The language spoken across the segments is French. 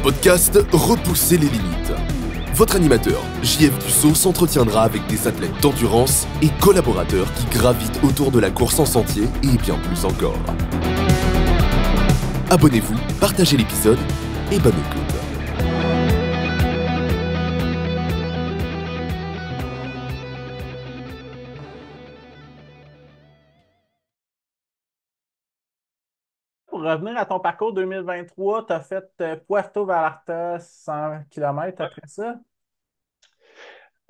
podcast Repousser les limites. Votre animateur, JF Dussault, s'entretiendra avec des athlètes d'endurance et collaborateurs qui gravitent autour de la course en sentier et bien plus encore. Abonnez-vous, partagez l'épisode et bonne écoute. Pour revenir à ton parcours 2023, tu as fait Puerto Vallarta 100 km Ouais, après ça?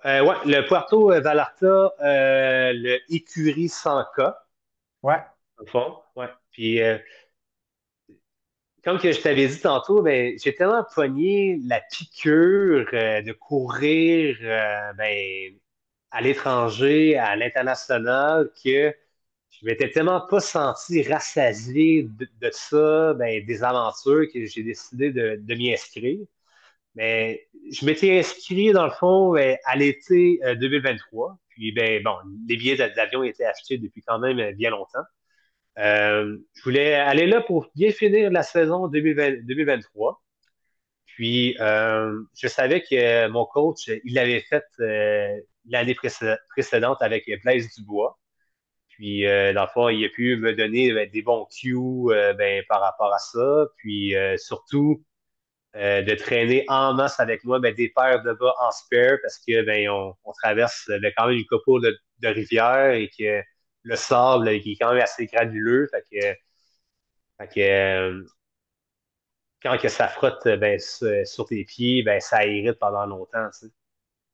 ouais, le Puerto Vallarta, le écurie 100K, Ouais, au fond. Ouais. Puis, comme que je t'avais dit tantôt, ben, j'ai tellement pogné la piqûre de courir ben, à l'étranger, à l'international, que je m'étais tellement pas senti rassasié de ça, ben, des aventures, que j'ai décidé de m'y inscrire. Mais je m'étais inscrit, dans le fond, à l'été 2023. Puis, ben, bon, les billets d'avion étaient achetés depuis quand même bien longtemps. Je voulais aller là pour bien finir la saison 2020 2023. Puis, je savais que mon coach, il l'avait fait l'année précédente avec Blaise Dubois. Puis, dans le fond, il a pu me donner des bons cues ben, par rapport à ça. Puis, surtout, de traîner en masse avec moi ben, des paires de bas en spare parce que ben, on traverse ben, quand même une couple de rivières et que le sable qui est quand même assez granuleux. Fait que, quand que ça frotte ben, sur tes pieds, ben, ça irrite pendant longtemps. Tu sais.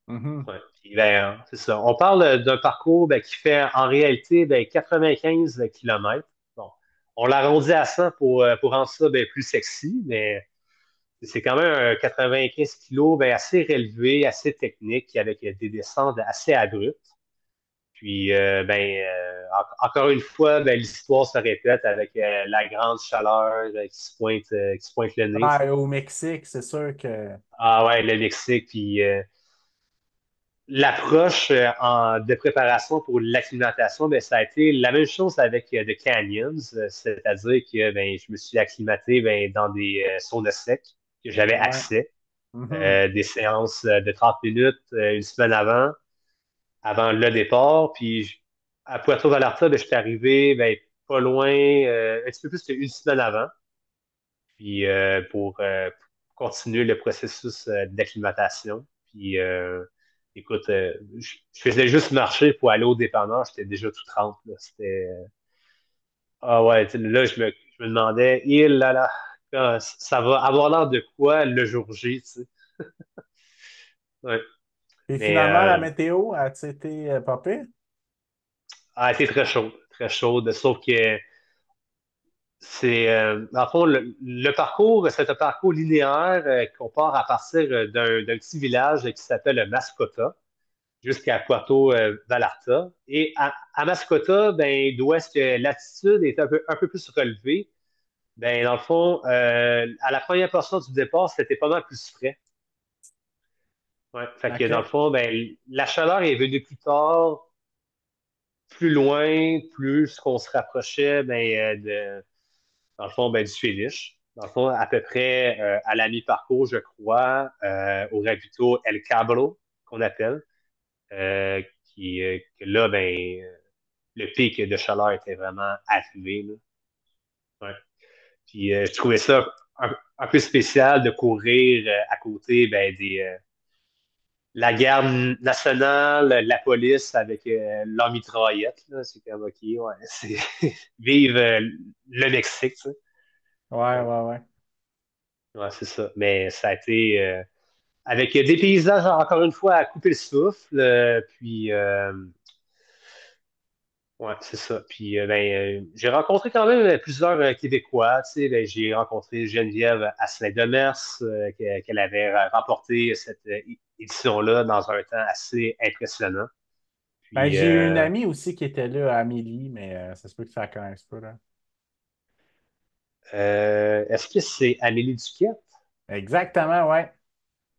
mhm. Ouais. Puis, ben, c'est ça. On parle d'un parcours ben, qui fait en réalité ben, 95 km. Bon, on l'arrondit à 100 pour rendre ça ben, plus sexy, mais c'est quand même un 95 kilos ben, assez relevé, assez technique, avec des descentes assez abruptes. Puis, encore une fois, ben, l'histoire se répète avec la grande chaleur qui se pointe le nez. Tu sais. Ouais, au Mexique, c'est sûr que. Ah ouais, le Mexique, puis l'approche de préparation pour l'acclimatation, ben, ça a été la même chose avec The Canyons, c'est-à-dire que ben, je me suis acclimaté ben, dans des saunas secs que j'avais Ouais. accès. Mhm. Des séances de 30 minutes une semaine avant le départ. Puis à Puerto Vallarta, ben, je suis arrivé ben, pas loin, un petit peu plus qu'une semaine avant. Puis pour continuer le processus d'acclimatation. Puis écoute, je faisais juste marcher pour aller au dépanneur, j'étais déjà tout trempe. Là. C'était ah ouais, tu sais, là je me demandais, il là là, ça va avoir l'air de quoi le jour J, tu sais. Ouais. Et Mais finalement, la météo a-t-il été pas pire? a été très chaude, sauf que c'est, dans le fond, le parcours, c'est un parcours linéaire qu'on part à partir d'un petit village qui s'appelle Mascota jusqu'à Puerto Vallarta. Et à Mascota, ben, d'ouest que l'altitude est un peu plus relevée. Ben, dans le fond, à la première portion du départ, c'était pas mal plus frais. Ouais, fait que dans le OK. fond, ben, la chaleur est venue plus tard, plus loin, plus qu'on se rapprochait ben, dans le fond, ben, du finish. Dans le fond, à peu près à la mi-parcours, je crois, au ravito El Cabro, qu'on appelle, que là, ben, le pic de chaleur était vraiment arrivé. Là. Ouais. Puis je trouvais ça un peu spécial de courir à côté ben, la garde nationale, la police avec leur mitraillette. Là. C'est comme, OK, ouais, c'est vive le Mexique, tu sais. Ouais, Ouais. ouais, ouais. Ouais, c'est ça. Mais ça a été avec des paysages, encore une fois, à couper le souffle. Puis, ouais, c'est ça. Puis, j'ai rencontré quand même plusieurs Québécois. Tu sais, ben, j'ai rencontré Geneviève Asselin-Demers, qu'elle avait remporté cette édition-là dans un temps assez impressionnant. Ben, Puis, j'ai eu une amie aussi qui était là, Amélie, mais ça se peut que ça connaisse pas, là. est-ce que c'est Amélie Duquette? Exactement, ouais.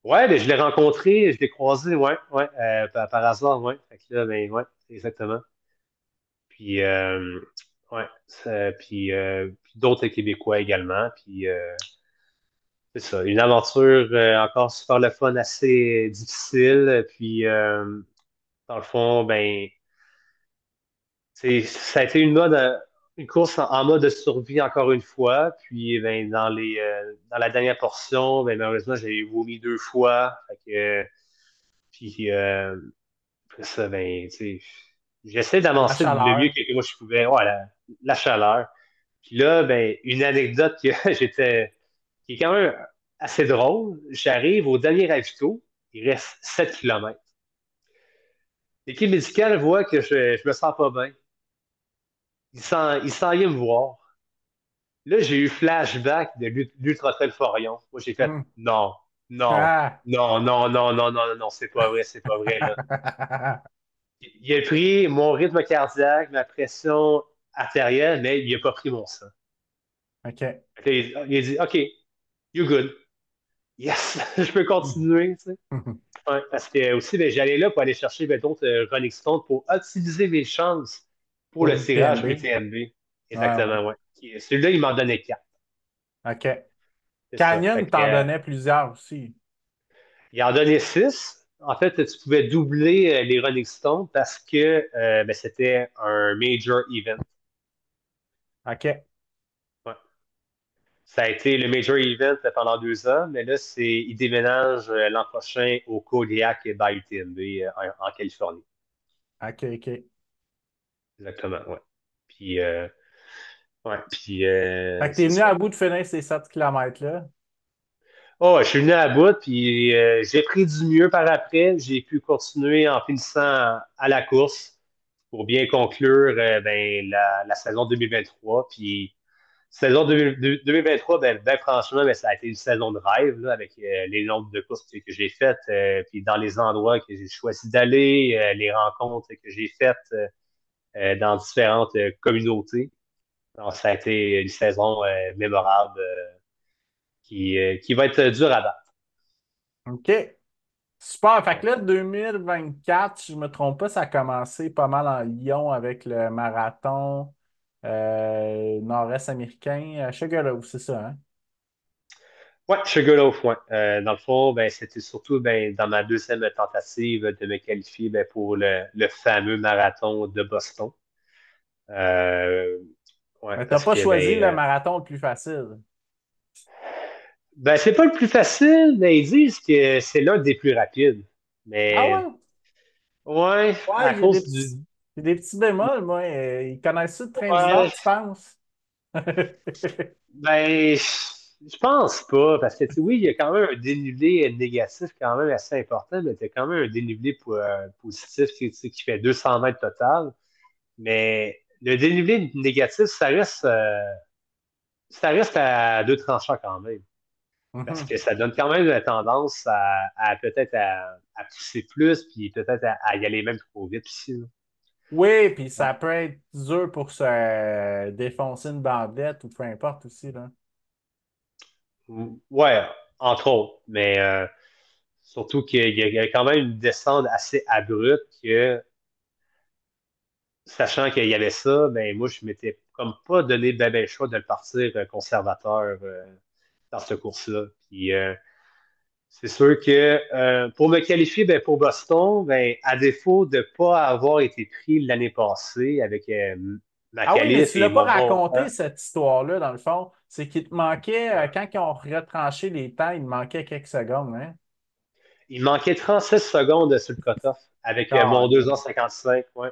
Ouais, ben, je l'ai rencontrée, je l'ai croisée, ouais, ouais, par hasard, ouais. Fait que là, ben, ouais, exactement. Puis, ouais, puis d'autres Québécois également. Puis, c'est ça, une aventure encore super le fun, assez difficile. Puis, dans le fond, ben, ça a été une course en mode de survie encore une fois. Puis, ben, dans la dernière portion, ben, malheureusement, j'ai vomi 2 fois. Fait que, puis, après ça, ben, tu sais, j'essaie La d'avancer le mieux chaleur. que moi je pouvais. Ouais, la chaleur. Puis là, ben, une anecdote que qui est quand même assez drôle. J'arrive au dernier ravito, il reste 7 kilomètres. L'équipe médicale voit que je me sens pas bien. Il s'en vient me voir. Là, j'ai eu flashback de l'Ultra Trail Forion. Moi, j'ai fait Hmm. non, non, Ah. non, non, non, non, non, non, non, c'est pas vrai, là. Il a pris mon rythme cardiaque, ma pression artérielle, mais il n'a pas pris mon sang. OK. Fait que là, il a dit, OK, you're good. Yes, je peux continuer, tu sais. Ouais, parce que aussi, ben, j'allais là pour aller chercher ben, d'autres Rolling Stones pour optimiser mes chances pour Pour le tirage l'UTMB. UTMB. Ouais, ouais. Exactement, ouais. Celui-là, il m'en donnait 4. OK. C'est ça. Fait Canyon que, t'en donnait plusieurs aussi. il en donnait 6. En fait, tu pouvais doubler les Rolling Stones parce que ben, c'était un major event. OK. Ouais. Ça a été le major event pendant 2 ans, mais là, il déménage l'an prochain au Kodiak by UTMB en Californie. OK, OK. Exactement, ouais. Puis, ouais, puis Fait que t'es c'est venu ça. à bout de finir ces 7 kilomètres-là. Oh, je suis venu à bout, puis j'ai pris du mieux par après. J'ai pu continuer en finissant à la course pour bien conclure ben, la saison 2023. Puis, saison 2023, ben, franchement, ben, ça a été une saison de rêve là, avec les nombres de courses que j'ai faites, puis dans les endroits que j'ai choisi d'aller, les rencontres que j'ai faites dans différentes communautés. Alors, ça a été une saison mémorable qui va être dure à battre. OK. Super. Fait que Ouais. là, 2024, si je ne me trompe pas, ça a commencé pas mal en Lyon avec le marathon nord-est américain à Sugarloaf, c'est ça, hein? Ouais, Sugarloaf, ouais. Dans le fond, ben, c'était surtout ben, dans ma deuxième tentative de me qualifier ben, pour le fameux marathon de Boston. Euh, ouais, Mais t'as parce pas que choisi le ben, marathon le plus facile. ben c'est pas le plus facile, mais ils disent que c'est l'un des plus rapides. Ah Mais ouais? ouais, Ouais, à cause du. j'ai des petits bémols, moi. Ils connaissent ça de Train du Nord, Ouais, tu penses? ben, je pense pas, parce que tu sais, oui, il y a quand même un dénivelé négatif quand même assez important, mais tu as quand même un dénivelé positif qui fait 200 mètres total. Mais le dénivelé négatif, ça reste à deux tranchants quand même. Parce Mhm. que ça donne quand même la tendance à peut-être à pousser plus, puis peut-être à y aller même trop vite aussi, là. Oui, puis ça Ouais. peut être dur pour se défoncer une bandelette ou peu importe aussi, là. Ouais, entre autres. Mais surtout qu'il y a quand même une descente assez abrupte que, sachant qu'il y avait ça, ben moi, je m'étais comme pas donné ben le choix de le partir conservateur dans ce course-là. Puis c'est sûr que pour me qualifier ben, pour Boston, ben, à défaut de ne pas avoir été pris l'année passée avec ma Ah oui, mais qualif tu et l'as pas mon bon raconté, temps, cette histoire-là, dans le fond. C'est qu'il te manquait, ouais. quand ils ont retranché les temps, il te manquait quelques secondes, hein? Il manquait 36 secondes sur le cutoff avec mon Colin. 2h55. Ouais.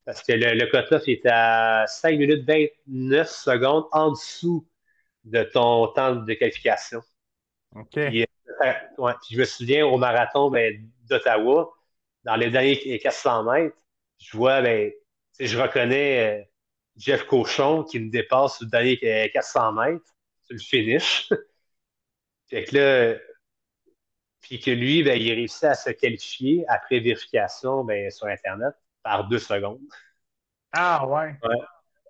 Parce que le cutoff était à 5 minutes 29 secondes en dessous de ton temps de qualification. OK. Puis, ouais, puis je me souviens au marathon ben, d'Ottawa, dans les derniers 400 mètres, je vois, ben, tu sais, je reconnais Jeff Cochon qui me dépasse sur le dernier 400 mètres, sur le finish. Fait que là, puis que lui, ben, il réussit à se qualifier après vérification ben, sur Internet par 2 secondes. Ah ouais, Ouais.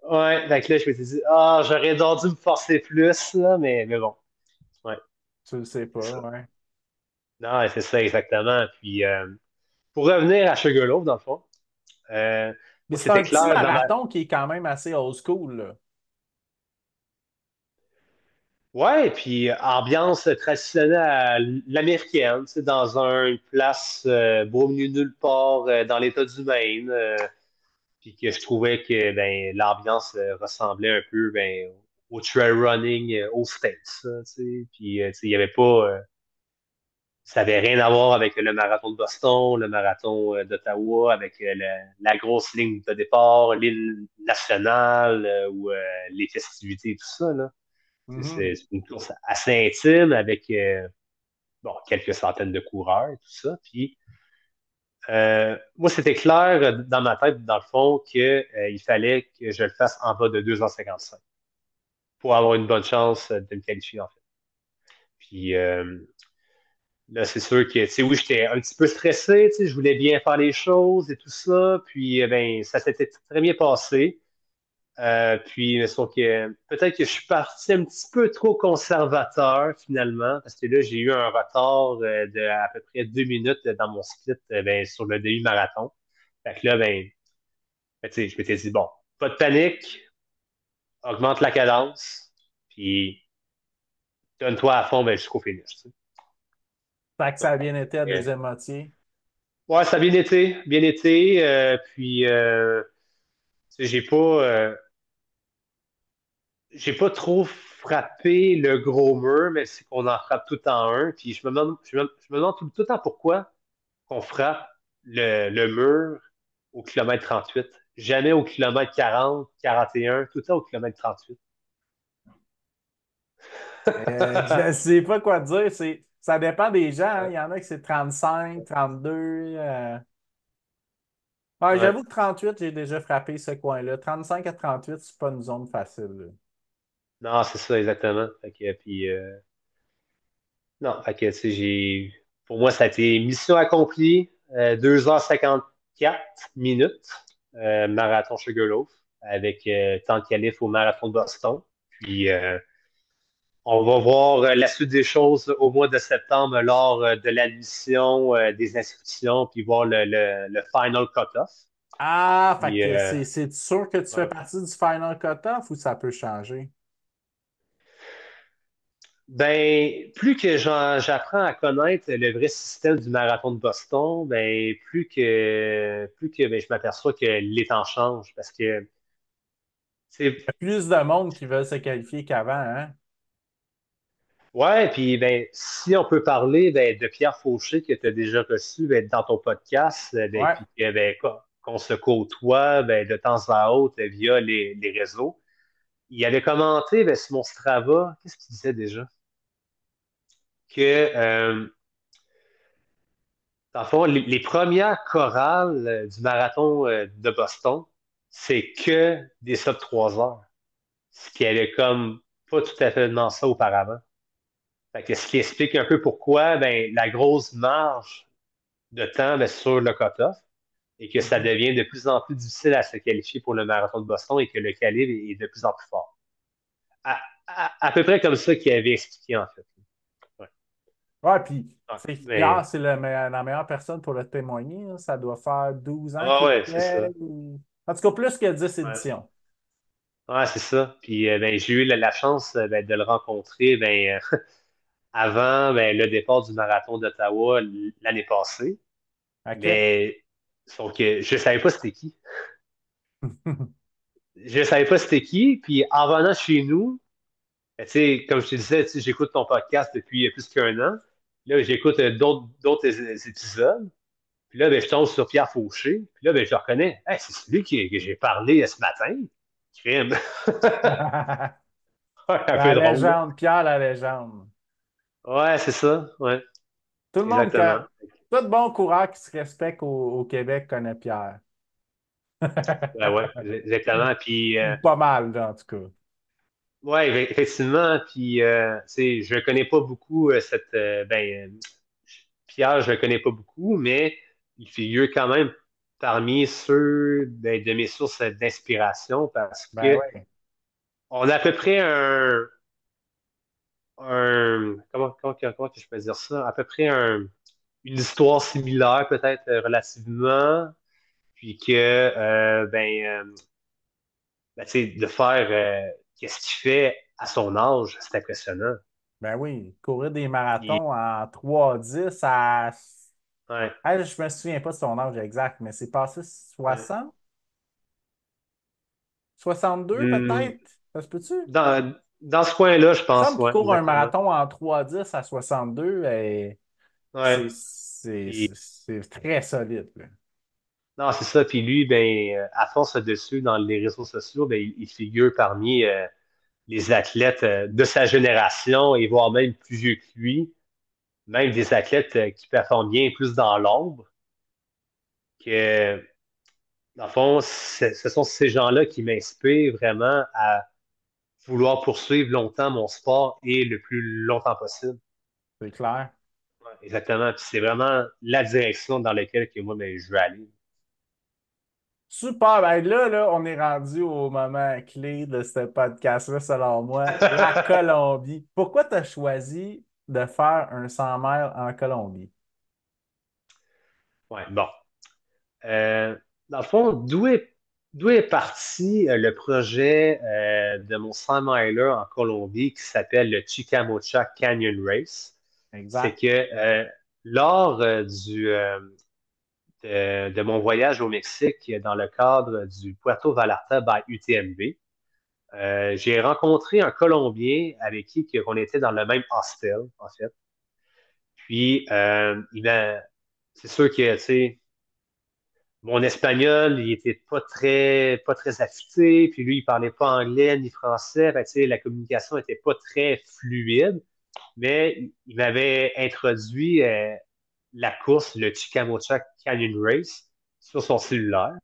Ouais, fait que là, je me suis dit, ah, j'aurais donc dû me forcer plus, là, mais bon. Ouais, tu le sais c'est pas, ça. ouais. Non, c'est ça, exactement. Puis, pour revenir à Sugarloaf, dans le fond, Mais moi, c'est c'était un petit clair dans ma. marathon qui est quand même assez old school, là. Ouais, et puis ambiance traditionnelle à l'américaine, tu sais, dans une place beau milieu de nulle part dans l'État du Maine, puis que je trouvais que ben, l'ambiance ressemblait un peu ben, au trail running aux States, là, tu sais, puis tu sais, il y avait pas, ça avait rien à voir avec le marathon de Boston, le marathon d'Ottawa, avec la grosse ligne de départ, l'île nationale ou les festivités et tout ça, là. Mhm. C'est une course assez intime avec bon, quelques centaines de coureurs et tout ça. Puis moi, c'était clair dans ma tête, dans le fond, que il fallait que je le fasse en bas de 2h55 pour avoir une bonne chance de me qualifier, en fait. Puis là, c'est sûr que, tu sais, oui, j'étais un petit peu stressé, tu sais, je voulais bien faire les choses et tout ça. Puis, ben, ça s'était très bien passé. Puis, sauf que peut-être que je suis parti un petit peu trop conservateur finalement, parce que là, j'ai eu un retard de à peu près 2 minutes dans mon split ben, sur le demi-marathon. Fait que là, ben, tu sais, je m'étais dit, bon, pas de panique, augmente la cadence, puis donne-toi à fond ben, jusqu'au finish. Tu sais. Fait que ça a bien été à Euh, deuxième moitié. ouais, ça a bien été, bien été. Puis, tu sais, j'ai pas trop frappé le gros mur, mais c'est qu'on en frappe tout en un. Puis je me demande tout le temps pourquoi on frappe le mur au kilomètre 38. Jamais au kilomètre 40, 41, tout le temps au kilomètre 38. Je sais pas quoi dire. Ça dépend des gens, hein. Il y en a qui c'est 35, 32. Ouais, Ouais. j'avoue que 38, j'ai déjà frappé ce coin-là. 35 à 38, c'est pas une zone facile, là. Non, c'est ça, exactement. Fait que, puis, non, fait que, tu sais, pour moi, ça a été mission accomplie, 2h54 minutes, marathon Sugarloaf, avec temps de qualif au marathon de Boston. Puis, on va voir la suite des choses au mois de septembre lors de l'admission des inscriptions, puis voir le final cut-off. Ah, fait Puis, que c'est sûr que tu fais ouais. partie du final cut-off ou ça peut changer? Ben, plus que j'apprends à connaître le vrai système du marathon de Boston, ben, plus que ben, je m'aperçois que les temps changent parce que, Il y a plus de monde qui veulent se qualifier qu'avant, hein? ouais, puis ben, si on peut parler ben, de Pierre Fauché que tu as déjà reçu ben, dans ton podcast, ben, Ouais. puis que, ben, qu'on se côtoie ben, de temps à autre via les réseaux, il avait commenté ben, sur mon Strava, qu'est-ce qu'il disait déjà? Que dans le fond, les premières chorales du marathon de Boston, c'est que des sub 3 heures. Ce qui avait comme pas tout à fait dans ça auparavant. Fait que ce qui explique un peu pourquoi ben, la grosse marge de temps ben, sur le cut-off et que ça Mhm. devient de plus en plus difficile à se qualifier pour le marathon de Boston et que le calibre est de plus en plus fort. À peu près comme ça qu'il avait expliqué en fait. Ouais. Ouais, puis Ouais. Pierre, Mais, c'est la meilleure personne pour le témoigner, hein. Ça doit faire 12 ans ah qu'il ouais, c'est fait. ça. En tout cas, plus que 10 Ouais. éditions. Ouais, c'est ça. Puis ben, j'ai eu la chance ben, de le rencontrer ben, avant ben, le départ du marathon d'Ottawa l'année passée. OK? Mais sauf que je savais pas c'était qui. Je savais pas c'était qui. Puis en venant chez nous, ben, tu sais, comme je te disais, tu sais, j'écoute ton podcast depuis plus qu'un an. Là, j'écoute d'autres épisodes. Puis là, ben, je tombe sur Pierre Fauché. Puis là, ben, je le reconnais. Hey, c'est celui que j'ai parlé ce matin. Crime. Un peu La drôle, là. légende, Pierre la légende. Ouais, c'est ça. Ouais, Tout le monde, exactement. tout bon coureur qui se respecte au Québec connaît Pierre. Ouais, ouais, exactement. Puis, Ou pas mal, là, en tout cas. ouais, effectivement. Puis, tu sais, je ne connais pas beaucoup Pierre, je ne le connais pas beaucoup, mais il figure quand même parmi ceux ben, de mes sources d'inspiration parce Ben que oui. on a à peu près comment que je peux dire ça? À peu près une histoire similaire, peut-être relativement, puis que, ben, tu sais, de faire qu'est-ce qu'il fait à son âge, c'est impressionnant. Ben oui, courir des Il- marathons en 3-10 à... ouais, Ah, je me souviens pas de son âge exact, mais c'est passé ouais. 60, 62 Hmm, peut-être? Ça se peut-tu? Il dans ce coin-là, je me pense, semble qu'il ouais, court un exactement. marathon en 3-10 à 62 et Ouais. Puis, c'est très solide, là. non, c'est ça. Puis lui, ben, à force dessus, dans les réseaux sociaux, ben, il figure parmi les athlètes de sa génération et voire même plus vieux que lui, même des athlètes qui performent bien plus dans l'ombre, que dans le fond, ce sont ces gens-là qui m'inspirent vraiment à vouloir poursuivre longtemps mon sport et le plus longtemps possible. C'est clair. Ouais, exactement. Puis c'est vraiment la direction dans laquelle que moi, ben, je veux aller. Super. Ben là, on est rendu au moment clé de ce podcast-là, selon moi, la Colombie. Pourquoi tu as choisi de faire un 100 miles en Colombie? Ouais, bon. Euh, dans le fond, d'où est parti le projet de mon 100 miler en Colombie qui s'appelle le Chicamocha Canyon Race? C'est Exact. que lors de mon voyage au Mexique dans le cadre du Puerto Vallarta by UTMB, j'ai rencontré un Colombien avec qui on était dans le même hostel, en fait. Puis, c'est sûr que, tu sais, mon espagnol, il était pas très affûté, puis lui, il parlait pas anglais ni français. Fait que, tu sais, la communication était pas très fluide, mais il m'avait introduit la course, le Chicamocha Canyon Race, sur son cellulaire.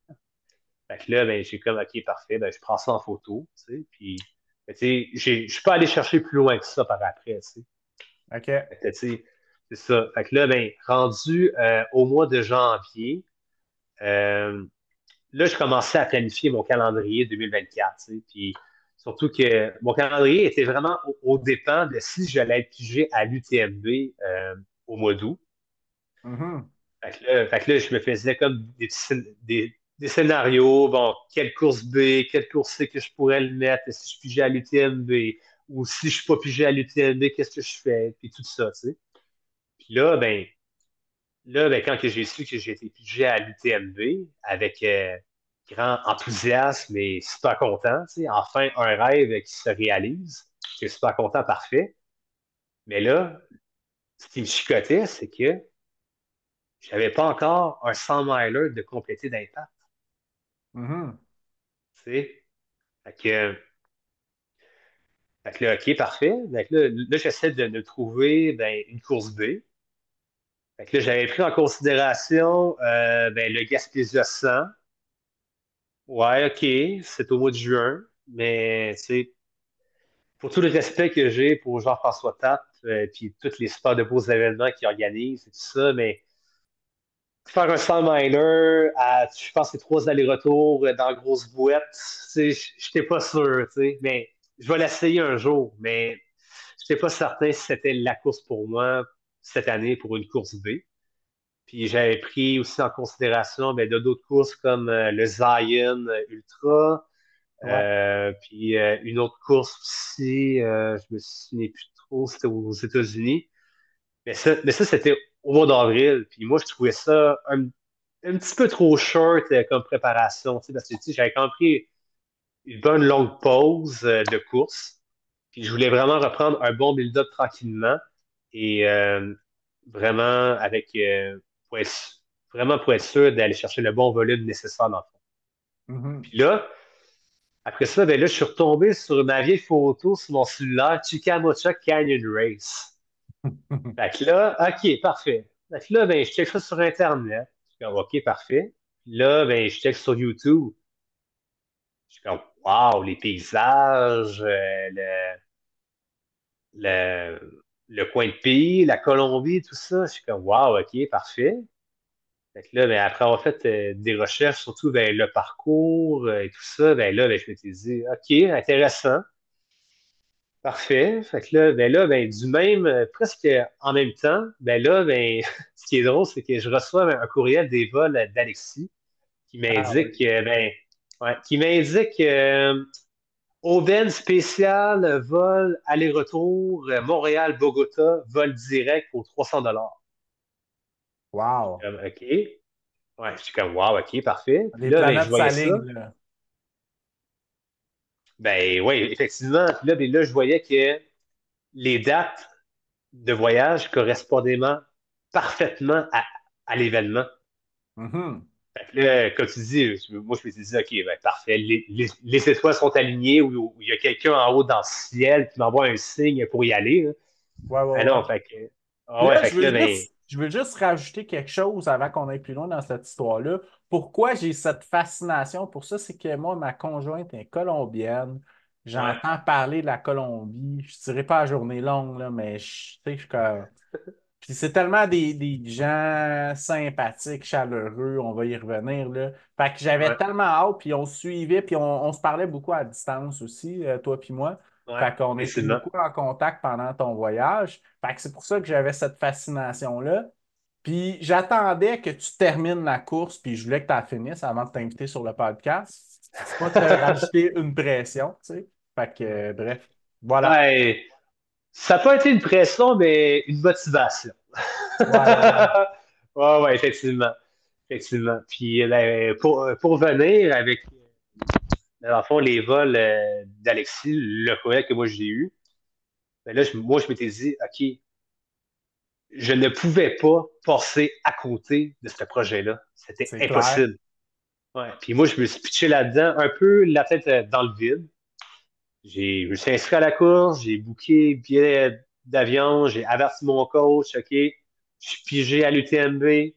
Fait que là, ben, j'ai comme, OK, parfait, ben, je prends ça en photo, tu sais, puis, ben, tu sais, je suis pas allé chercher plus loin que ça par après, tu sais. OK. Fait que, tu sais, c'est ça. Fait que là, ben, rendu au mois de janvier, euh, là, je commençais à planifier mon calendrier 2024, tu sais, puis surtout que mon calendrier était vraiment au dépend de si j'allais être pigé à l'UTMB au mois d'août. Mhm. Fait que là, je me faisais comme des scénarios. Bon, quelle course B, quelle course C que je pourrais le mettre si je suis pigé à l'UTMB ou si je suis pas pigé à l'UTMB, qu'est-ce que je fais? Puis tout ça, tu sais. Puis là, ben, quand que j'ai su que j'ai été pigé à l'UTMB avec grand enthousiasme et super content, tu sais, enfin un rêve qui se réalise. Je suis super content, parfait. Mais là, ce qui me chicotait, c'est que j'avais pas encore un 100 miler de complété d'impact. Mhm. Tu sais. Fait que, fait que là, OK, parfait. Fait que là, j'essaie de trouver ben, une course B. Fait que là, j'avais pris en considération ben, le Gaspésia 100. Ouais, OK, c'est au mois de juin, mais tu sais, pour tout le respect que j'ai pour Jean-François Tapp, puis tous les super de beaux événements qu'il organise et tout ça, mais faire un 100 miler à, je pense, c'est trois allers-retours dans la grosse boîte, tu sais, je n'étais pas sûr, tu sais, mais je vais l'essayer un jour, mais je n'étais pas certain si c'était la course pour moi cette année pour une course B. Puis j'avais pris aussi en considération ben, d'autres courses comme le Zion Ultra, Ouais. puis une autre course aussi, je me souviens plus trop, c'était aux États-Unis. Mais ça c'était au mois d'avril. Puis moi, je trouvais ça un petit peu trop short comme préparation, tu sais, parce que tu sais, j'avais compris une bonne longue pause de course. Puis je voulais vraiment reprendre un bon build-up tranquillement et vraiment avec pour être, vraiment pour être sûr d'aller chercher le bon volume nécessaire dans le fond. Mhm. Puis là, après ça, ben là, je suis retombé sur ma vieille photo sur mon cellulaire, Chicamocha Canyon Race. Fait que là, OK, parfait. Fait que là, ben, je check ça sur Internet. Je suis comme, OK, parfait. Puis là, ben, je check sur YouTube. Je suis comme, wow, les paysages, le coin de pays, la Colombie, tout ça. Je suis comme, wow, OK, parfait. Fait que là, ben, après avoir fait des recherches, surtout ben, le parcours et tout ça, ben là, ben, je m'étais dit, OK, intéressant. Parfait. Fait que là, ben, du même, presque en même temps, ben là, ben, ce qui est drôle, c'est que je reçois un courriel des vols d'Alexis qui Ah m'indique, oui. ben, ouais, qui m'indique aubaine spéciale, vol aller-retour, Montréal-Bogota, vol direct pour $300. Wow. Comme, OK. Ouais, je suis comme, wow, OK, parfait. Puis Les là, ben, je planètes voyais ça. s'alignent, là. Ben oui, effectivement. Puis là, ben, là, je voyais que les dates de voyage correspondaient parfaitement à l'événement. Mhm. Fait que là, comme tu dis, moi, je me suis dit, OK, ben, parfait. Les étoiles sont alignées ou il y a quelqu'un en haut dans le ciel qui m'envoie un signe pour y aller, là. Ouais, ouais, Ben ouais. non, fait que, ah Puis ouais, là, fait que là, ben, je veux juste rajouter quelque chose avant qu'on aille plus loin dans cette histoire-là. Pourquoi j'ai cette fascination pour ça, c'est que moi, ma conjointe est colombienne. ouais, J'entends parler de la Colombie. Je ne dirais pas à journée longue, là, mais tu sais, je suis comme. Puis c'est tellement des gens sympathiques, chaleureux, on va y revenir, là. Fait que j'avais ouais, tellement hâte, puis on se suivait, puis on se parlait beaucoup à distance aussi, toi puis moi. ouais, Fait qu'on était effectivement. beaucoup en contact pendant ton voyage. Fait que c'est pour ça que j'avais cette fascination-là. Puis j'attendais que tu termines la course, puis je voulais que tu la finisses avant de t'inviter sur le podcast. C'est pas te rajouter une pression, tu sais. Fait que, bref, voilà. Ben, ça n'a pas été une pression, mais une motivation. Ouais, ouais, ouais. Ouais, ouais, effectivement. Effectivement. Puis, ben, pour venir avec, dans le fond, les vols d'Alexis, le courriel que moi j'ai eu, ben là, moi, je m'étais dit, OK, je ne pouvais pas passer à côté de ce projet-là. C'était C'est clair. impossible. Ouais. Puis moi, je me suis pitché là-dedans, un peu la tête dans le vide. Je me suis inscrit à la course, j'ai booké billet d'avion, j'ai averti mon coach, OK, je suis pigé à l'UTMB,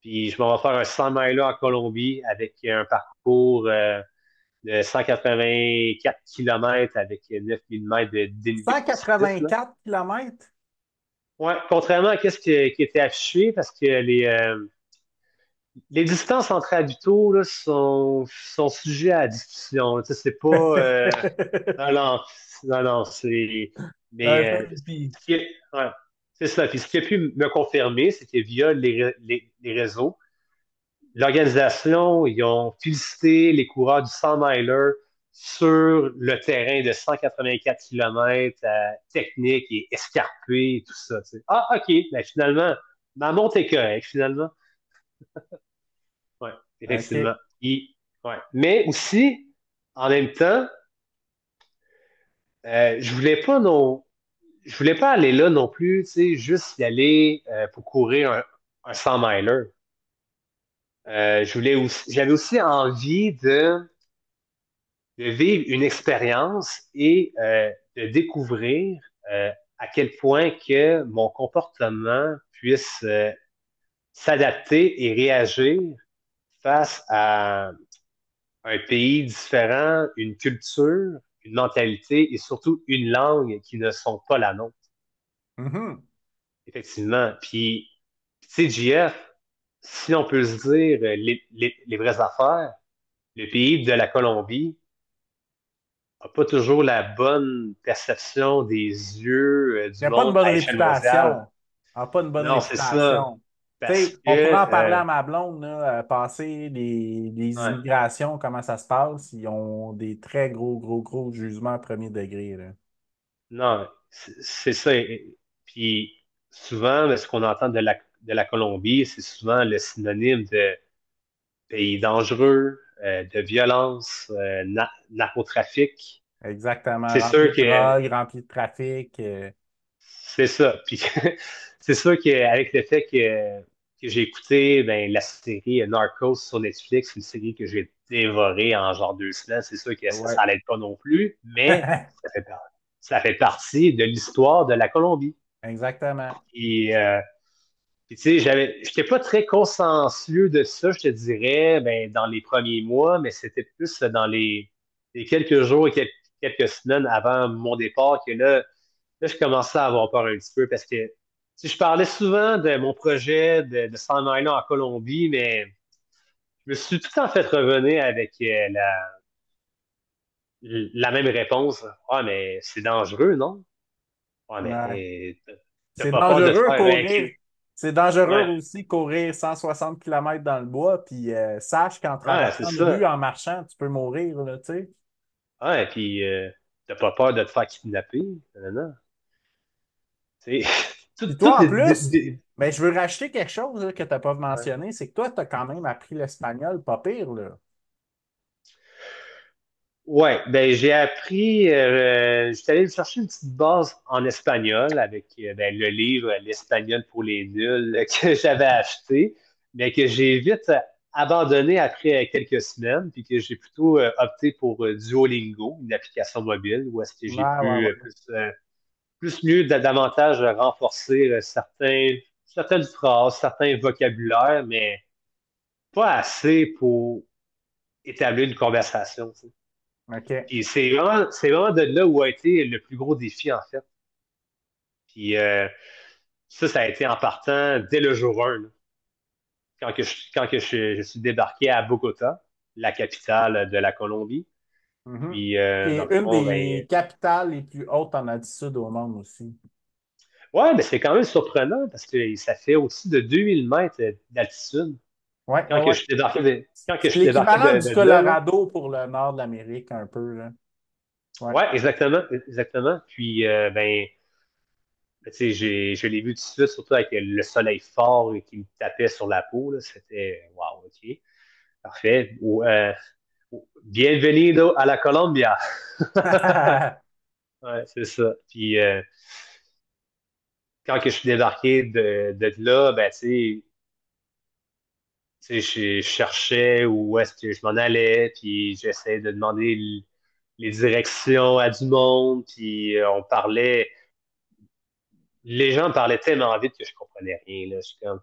puis je m'en vais faire un 100 miles en Colombie avec un parcours de 184 km avec 9000 mètres de dénivelé positif, là. 184 kilomètres. Ouais, contrairement à ce qui était affiché, parce que les distances entre habitants là, sont sujets à discussion. Tu sais, c'est pas. Non, non, non, non, c'est. Mais Puis, ce qui ouais, c'est ça. Puis ce qui a pu me confirmer, c'est que via les réseaux, l'organisation, ils ont félicité les coureurs du 100 miler sur le terrain de 184 km technique et escarpé et tout ça. Tu sais. Ah, OK, ben finalement, ma monte est correcte, finalement. Oui, OK. effectivement. Ouais. Mais aussi, en même temps, je voulais pas non, je voulais pas aller là non plus, tu sais, juste y aller pour courir un 100 miler. J'avais aussi envie de vivre une expérience et de découvrir à quel point que mon comportement puisse s'adapter et réagir face à un pays différent, une culture, une mentalité et surtout une langue qui ne sont pas la nôtre, Mhm. effectivement. Puis, tu sais, JF, si on peut se dire les vraies affaires, le pays de la Colombie n'a pas toujours la bonne perception des yeux Il du n'y a pas une monde bonne à échelle mondiale. réputation. Il n'a pas une bonne Non, c'est ça. réputation. Tu Parce sais, que, on pourra en parler à ma blonde, là, passer les ouais, immigrations, comment ça se passe. Ils ont des très gros, gros, gros jugements à premier degré, là. non, c'est ça. Puis, souvent, ce qu'on entend de la Colombie, c'est souvent le synonyme de pays dangereux, de violence, narcotrafic. Exactement. C'est Rempli sûr de que drogue, rempli de trafic. c'est ça. Puis c'est sûr qu'avec le fait que j'ai écouté ben, la série Narcos sur Netflix, une série que j'ai dévorée en genre 2 semaines, c'est sûr que Ouais. ça l'aide pas non plus, mais ça fait partie de l'histoire de la Colombie. Exactement. Et puis, tu sais, j'étais pas très consciencieux de ça, je te dirais, ben, dans les premiers mois, mais c'était plus dans les quelques jours et quelques semaines avant mon départ que là, je commençais à avoir peur un petit peu parce que tu sais, je parlais souvent de mon projet de 100 miles en Colombie, mais je me suis tout le temps fait revenir avec la même réponse. Ah, mais c'est dangereux, non? Ah, Ouais. mais t'as C'est pas peur de te dangereux faire courir. vaincre. C'est dangereux Ouais, aussi courir 160 kilomètres dans le bois, puis sache qu'en ouais, c'est traversant une rue, ça. en marchant, tu peux mourir, là, tu sais. Ouais, puis t'as pas peur de te faire kidnapper? Non, non. C'est Puis tout toi, en plus, ben, je veux racheter quelque chose là, que tu n'as pas mentionné, c'est que toi, tu as quand même appris l'espagnol, pas pire, là. ouais, ben j'ai appris, j'étais allé me chercher une petite base en espagnol avec ben, le livre L'espagnol pour les nuls que j'avais acheté, mais que j'ai vite abandonné après quelques semaines, puis que j'ai plutôt opté pour Duolingo, une application mobile, où est-ce que Ouais, j'ai ouais, pu ouais. plus mieux, davantage renforcer certaines phrases, certains vocabulaires, mais pas assez pour établir une conversation. Tu sais. OK. Puis c'est vraiment de là où a été le plus gros défi, en fait. Puis ça a été en partant dès le jour 1, là, quand je suis débarqué à Bogota, la capitale de la Colombie. Mhm. Puis, Qui dans est le une fond, ben, des capitales les plus hautes en altitude au monde aussi. ouais, mais c'est quand même surprenant parce que ça fait au-dessus de 2000 mètres d'altitude. Ouais, ouais, ouais. Quand que je C'est suis débarqué l'équivalent du de là, là. Colorado pour le nord de l'Amérique, un peu, là. Ouais. Ouais, exactement, exactement. Puis, tu sais, je l'ai vu tout de suite, surtout avec le soleil fort et qui me tapait sur la peau, là. C'était, wow, OK, parfait. Bienvenido à la Colombia. Ouais, c'est ça. Puis, quand que je suis débarqué de là, ben, je cherchais où est-ce que je m'en allais, puis j'essayais de demander les directions à du monde, puis les gens parlaient tellement vite que je comprenais rien, là. Je suis comme,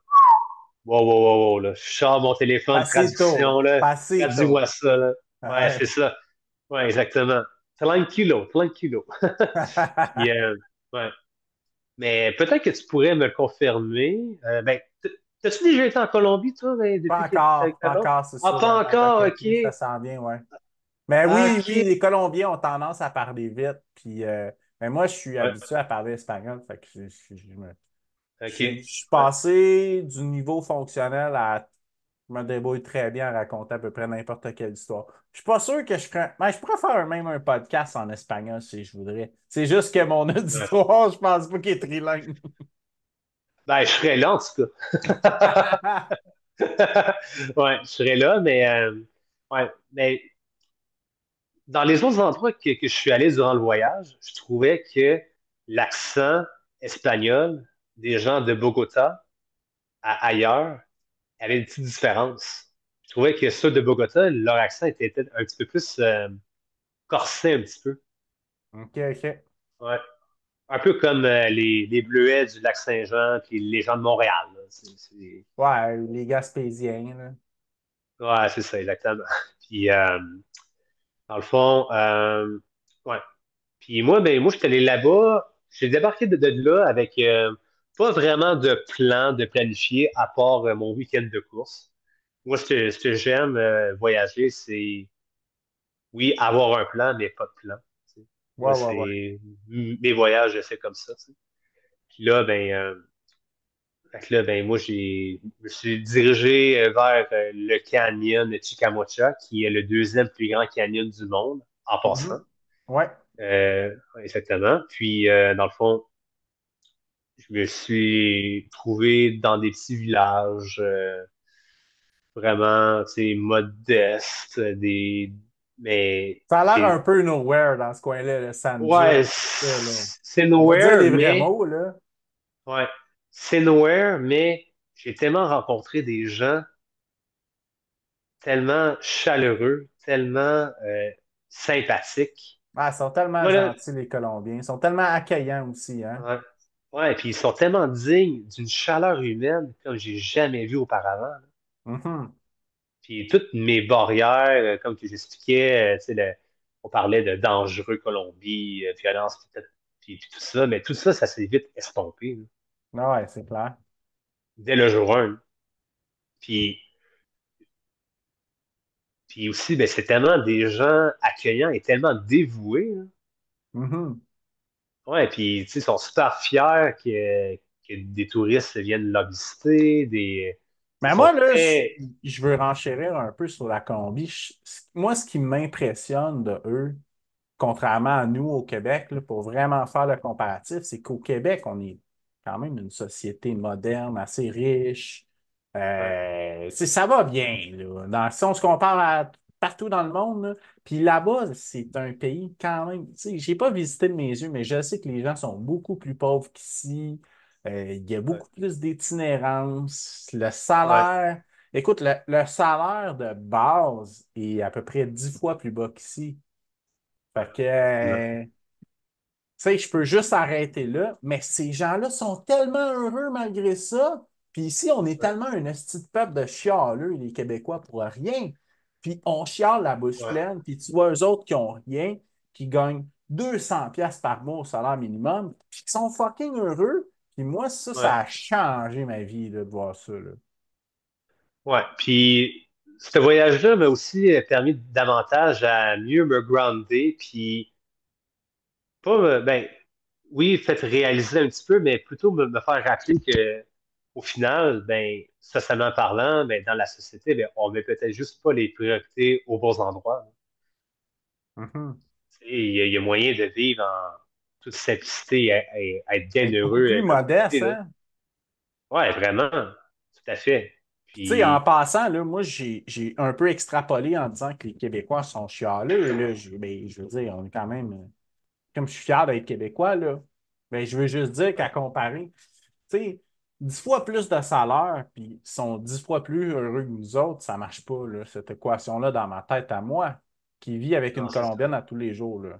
wow, wow, wow, wow, là. Je sors mon téléphone, Pasito. traduction, là. Pasito. Traduis-moi ça, là. Ouais, c'est Ouais. ça. Ouais, exactement. 30 kilos, 30 kilos. Puis, ouais. Mais peut-être que tu pourrais me le confirmer. Ben, t'as-tu déjà été en Colombie, toi, ben, depuis que tu es avec ta Pas blonde? encore, c'est Ah, ça. pas Avec encore, OK. été, ça s'en vient, ouais. Mais oui, OK. oui, les Colombiens ont tendance à parler vite. Puis, mais moi, je suis Ouais, habitué à parler espagnol. Fait que je OK. suis Ouais. passé du niveau fonctionnel à je me débrouille très bien à raconter à peu près n'importe quelle histoire. Je suis pas sûr que je ferais. Ben, je pourrais faire même un podcast en espagnol si je voudrais. C'est juste que mon Ouais. auditoire, je pense pas qu'il est trilingue. Ben, je serais là, en tout cas. Ouais, je serais là, mais ouais, mais dans les autres endroits que je suis allé durant le voyage, je trouvais que l'accent espagnol des gens de Bogota à ailleurs avait une petite différence. Je trouvais que ceux de Bogota, leur accent était peut-être un petit peu plus corsé un petit peu. OK, OK. Ouais. Un peu comme les Bleuets du lac Saint-Jean puis les gens de Montréal. Là. Ouais, les Gaspésiens, là. Ouais, c'est ça, exactement. Puis, dans le fond, ouais. Puis moi, ben, moi, je suis allé là-bas. J'ai débarqué de là avec pas vraiment de plan de planifier à part mon week-end de course. Moi, ce que j'aime voyager, c'est, oui, avoir un plan, mais pas de plan. Tu sais. Ouais, Moi, ouais, ouais. mes voyages, c'est comme ça. Tu sais. Puis là, ben, fait que là, ben, moi, je me suis dirigé vers le canyon de Chicamocha, qui est le deuxième plus grand canyon du monde, en passant. Mhm. Ouais. Ouais, exactement. Puis, dans le fond, je me suis trouvé dans des petits villages vraiment, tu sais, modestes, mais Ça a l'air un c'est, peu nowhere dans ce coin-là, le San Jose, ouais, tout ça, là. c'est On va dire nowhere, les vrais mais, mots, là. ouais, c'est nowhere, mais j'ai tellement rencontré des gens tellement chaleureux, tellement sympathiques. Ah, ils sont tellement Moi, là, gentils, les Colombiens. Ils sont tellement accueillants aussi, hein. ouais, ouais, puis ils sont tellement dignes d'une chaleur humaine comme j'ai jamais vu auparavant. Mhm. Puis toutes mes barrières, comme que j'expliquais, tu sais, on parlait de dangereux Colombie, violence, puis tout ça, mais tout ça, ça s'est vite estompé, là, Ah ouais, c'est clair. dès le jour 1. Puis, puis aussi, ben, c'est tellement des gens accueillants et tellement dévoués. Là. Mhm. Ouais, puis tu sais, ils sont super fiers que des touristes viennent leur visiter, ils Mais sont moi, là, très... je veux renchérir un peu sur la Colombie. Moi, ce qui m'impressionne de eux, contrairement à nous au Québec, là, pour vraiment faire le comparatif, c'est qu'au Québec, on est quand même une société moderne, assez riche. Ouais, Ça va bien, là. Si on se compare à partout dans le monde, là. Puis là-bas, c'est un pays quand même. Tu sais, j'ai pas visité de mes yeux, mais je sais que les gens sont beaucoup plus pauvres qu'ici. Il y a ouais, beaucoup plus d'itinérance. Le ouais, salaire. Écoute, le salaire de base est à peu près 10 fois plus bas qu'ici. ouais, Fait que, effectivement. tu sais, je peux juste arrêter là, mais ces gens-là sont tellement heureux malgré ça. Puis ici, on est Ouais, tellement un esti de peuple de chialeux, les Québécois, pour rien. Puis on chiale la bouche ouais, pleine, puis tu vois eux autres qui ont rien, qui gagnent 200 pièces par mois au salaire minimum, puis qui sont fucking heureux. Puis moi, ça ouais, a changé ma vie là, de voir ça, là. ouais. Puis, ce voyage-là m'a aussi permis davantage à mieux me grounder, puis pas, ben, oui, fait réaliser un petit peu, mais plutôt me faire rappeler que, au final, ben, socialement parlant, ben, dans la société, ben, on met peut-être juste pas les priorités aux bons endroits. Mhm. Il y a moyen de vivre en toute simplicité et à être bien Être beaucoup heureux, plus comme tu dis, modeste, là. hein? Ouais, vraiment, tout à fait. Puis, tu sais, en Puis, passant, là, moi, j'ai un peu extrapolé en disant que les Québécois sont chialeux. Là, ben, je veux dire, on est quand même. Comme je suis fier d'être Québécois, là. Ben, je veux juste dire qu'à ouais, comparer, tu sais, 10 fois plus de salaire, puis ils sont 10 fois plus heureux que nous autres, ça marche pas, là, cette équation-là dans ma tête à moi, qui vit avec non, une c'est ça. Colombienne à tous les jours, là.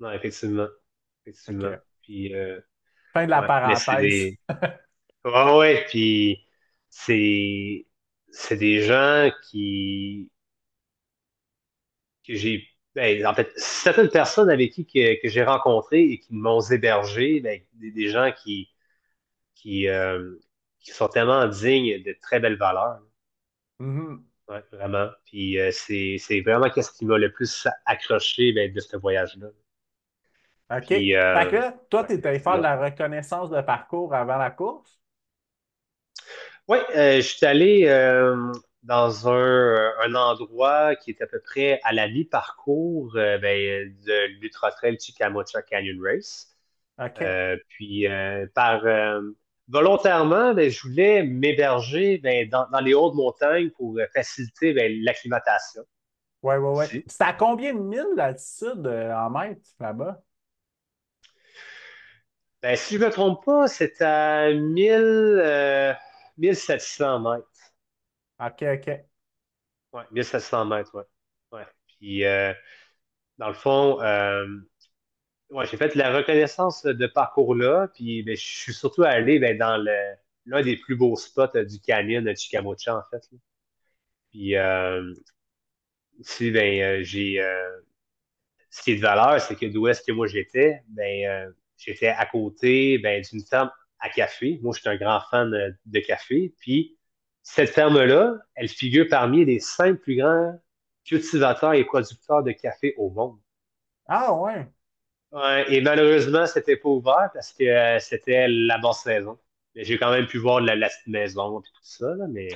Non, effectivement, effectivement. OK. Puis, Fin de la ouais, mais c'est parenthèse. des. Ouais, ouais, puis c'est c'est des gens que j'ai ben, en fait certaines personnes avec que j'ai rencontrées et qui m'ont hébergé, ben, des gens qui qui sont tellement dignes de très belles valeurs. Mhm. Ouais, vraiment. Puis c'est vraiment qu'est-ce qui m'a le plus accroché ben, de ce voyage-là. OK. Puis Fait que là, toi, ouais, tu étais allé faire de effectivement. la reconnaissance de parcours avant la course? Oui, je suis allé dans un endroit qui est à peu près à la mi-parcours ben, de l'Ultra Trail Chicamocha Canyon Race. OK. Puis volontairement, ben, je voulais m'héberger ben, dans les hautes montagnes pour faciliter ben, l'acclimatation Ouais, ouais, ouais. aussi. C'est à combien de milles d'altitude en mètres là-bas? Ben, si je ne me trompe pas, c'est à 1700 mètres. OK, OK. Ouais, 1700 mètres, ouais. Ouais. Puis, dans le fond, ouais, j'ai fait la reconnaissance de parcours-là, puis ben, je suis surtout allé ben, dans l'un des plus beaux spots du canyon de Chicamocha, en fait, là. Puis, ici, ben, ce qui est de valeur, c'est que d'où est-ce que moi j'étais, ben, j'étais à côté ben, d'une ferme à café. Moi, je suis un grand fan de café. Puis, cette ferme-là, elle figure parmi les 5 plus grands cultivateurs et producteurs de café au monde. Ah, ouais. Ouais, et malheureusement, c'était pas ouvert parce que c'était la basse saison. Mais j'ai quand même pu voir la petite maison et tout ça, là, mais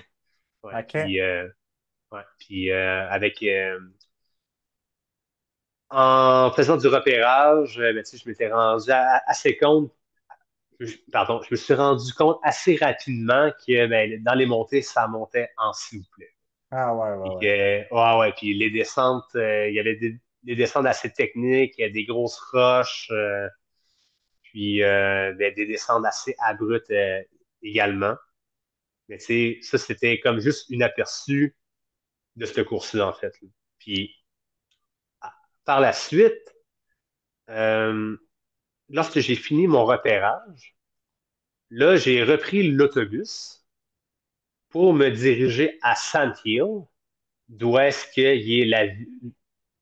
ouais. OK. Puis, ouais. Puis avec en faisant du repérage, ben, tu sais, je m'étais rendu assez compte, pardon, je me suis rendu compte assez rapidement que ben, dans les montées, ça montait en s'il vous plaît. Ah, ouais, ouais, Puis ouais. que, ouais, ouais, puis les descentes, il y avait des descentes assez techniques, des grosses roches, puis ben, des descentes assez abruptes également. Mais tu sais, ça, c'était comme juste une aperçu de ce cours-là, en fait, là. Puis par la suite, euh, lorsque j'ai fini mon repérage, là, j'ai repris l'autobus pour me diriger à Sand Hill, d'où est-ce qu'il est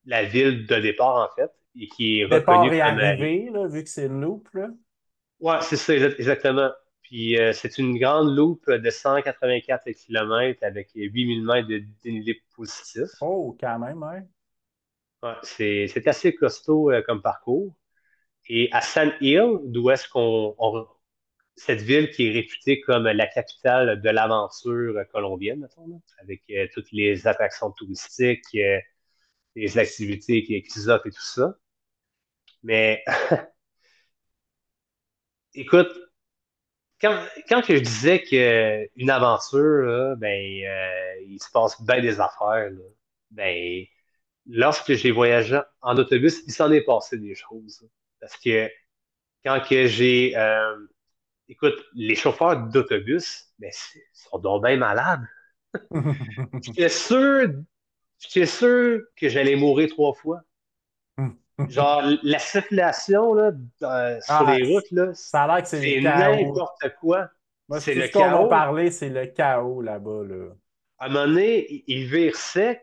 la ville de départ, en fait, et qui est Départ reconnue et comme... arrivée, là, vu que c'est une loupe, là. ouais, c'est ça, exactement. Puis c'est une grande loupe de 184 kilomètres avec 8000 mètres de dénivelé positif. Oh, quand même, hein. Ouais, c'est assez costaud comme parcours. Et à Sand Hill, d'où est-ce cette ville qui est réputée comme la capitale de l'aventure colombienne, mettons, là, avec toutes les attractions touristiques, les activités qu'ils offrent et tout ça. Mais écoute, quand que je disais qu'une aventure, là, ben, il se passe bien des affaires, là, ben, lorsque j'ai voyagé en autobus, il s'en est passé des choses. Parce que quand que écoute, les chauffeurs d'autobus, ben, ils sont donc bien malades. J'étais sûr, j'étais sûr que j'allais mourir 3 fois. Genre, la circulation là, sur Ah, les routes, là, ça a l'air que c'est le c'est chaos. n'importe quoi. Moi, C'est tout le ce qu'on m'a chaos. parlé, c'est le chaos là-bas, là. À un moment donné, il vire sec.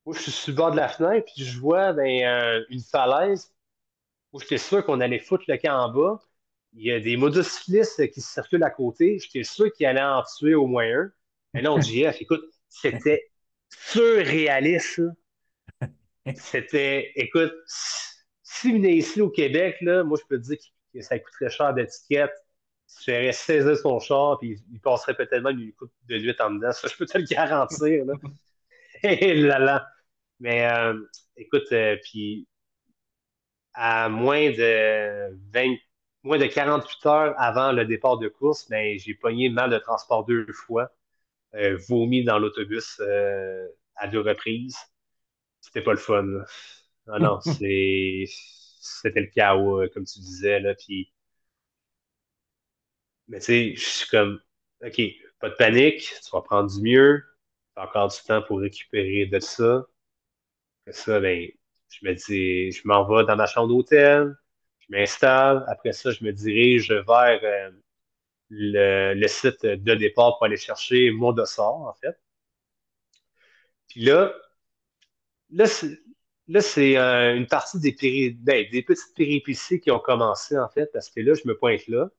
Moi, je suis sur le bord de la fenêtre, puis je vois ben, une falaise où j'étais sûr qu'on allait foutre le camp en bas. Il y a des motocyclistes qui circulent à côté. J'étais sûr qu'il allait en tuer au moins un. Mais non, JF, écoute, c'était surréaliste, ça. C'était, écoute, si vous venez ici au Québec, là, moi, je peux te dire que ça coûterait cher d'étiquette. Tu ferais saisir son char, puis il passerait peut-être même une coupe de l'huile en dedans. Ça, je peux te le garantir, là. Et là, là. Mais, écoute, puis à moins de 48 heures avant le départ de course, ben, j'ai pogné mal de transport 2 fois, vomi dans l'autobus à 2 reprises. C'était pas le fun, là. Ah non, c'était le chaos, comme tu disais, là. Puis, mais tu sais, je suis comme, OK, pas de panique, tu vas prendre du mieux, t'as encore du temps pour récupérer de ça. Après ça, ben, je me dis, je m'en vais dans ma chambre d'hôtel, je m'installe. Après ça, je me dirige vers le site de départ pour aller chercher mon dossard, en fait. Puis là, c'est, là, c'est une partie ben, des petites péripéties qui ont commencé, en fait, parce que là, je me pointe là.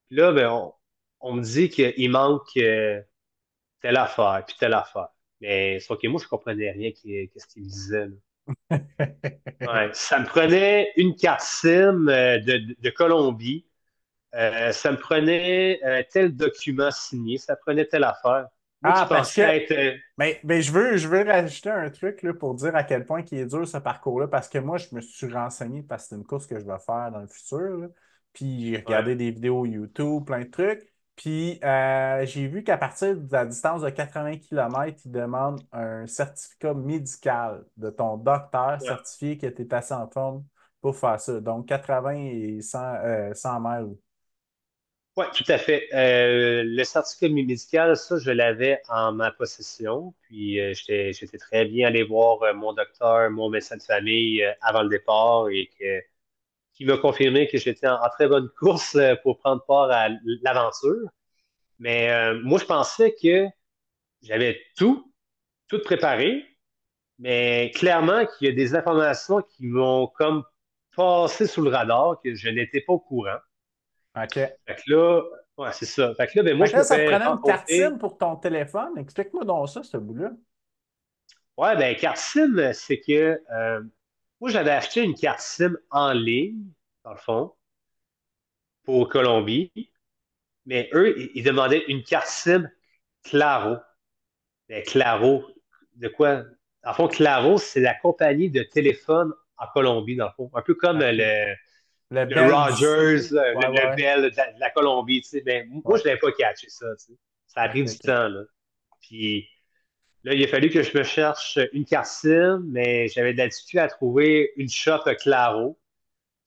Puis là, ben, on me dit qu'il manque telle affaire, puis telle affaire. Mais sauf que moi, je comprenais rien qu'est-ce qu'il me disait, là. Ouais, ça me prenait une carte SIM de Colombie. Ça me prenait tel document signé. Ça prenait telle affaire. Moi qui Ah, parce que pensais être. mais je veux rajouter un truc là, pour dire à quel point il est dur ce parcours-là, parce que moi, je me suis renseigné parce que c'est une course que je vais faire dans le futur, là. Puis j'ai Ouais, regardé des vidéos YouTube, plein de trucs. Puis j'ai vu qu'à partir de la distance de 80 km, ils demandent un certificat médical de ton docteur ouais. certifié que tu es assez en forme pour faire ça. Donc 80 et 100 miles. Ouais, tout à fait. Le certificat médical, ça, je l'avais en ma possession. Puis j'étais très bien allé voir mon docteur, mon médecin de famille avant le départ et qui m'a confirmé que j'étais en très bonne course pour prendre part à l'aventure. Mais moi, je pensais que j'avais tout préparé, mais clairement qu'il y a des informations qui m'ont comme passé sous le radar, que je n'étais pas au courant. OK. Fait que là, ouais, c'est ça. Fait que là, ben, moi, Fait que je là, me ça te fais prenait une carte rencontrer. SIM pour ton téléphone. Explique-moi donc ça, ce bout-là. Ouais, ben, carte SIM, c'est que moi, j'avais acheté une carte SIM en ligne, dans le fond, pour Colombie, mais eux, ils demandaient une carte SIM Claro. Mais Claro, de quoi? En fond, Claro, c'est la compagnie de téléphone en Colombie, dans le fond. Un peu comme OK. Le le Bell Rogers, d'ici. Ouais, le ouais. Bell de la Colombie, tu sais. Ben, moi, Ouais. je n'avais pas catché ça, tu sais. Ça a OK, pris du OK. temps, là. Puis là, il a fallu que je me cherche une carte SIM, mais j'avais de la difficulté à trouver une shop Claro.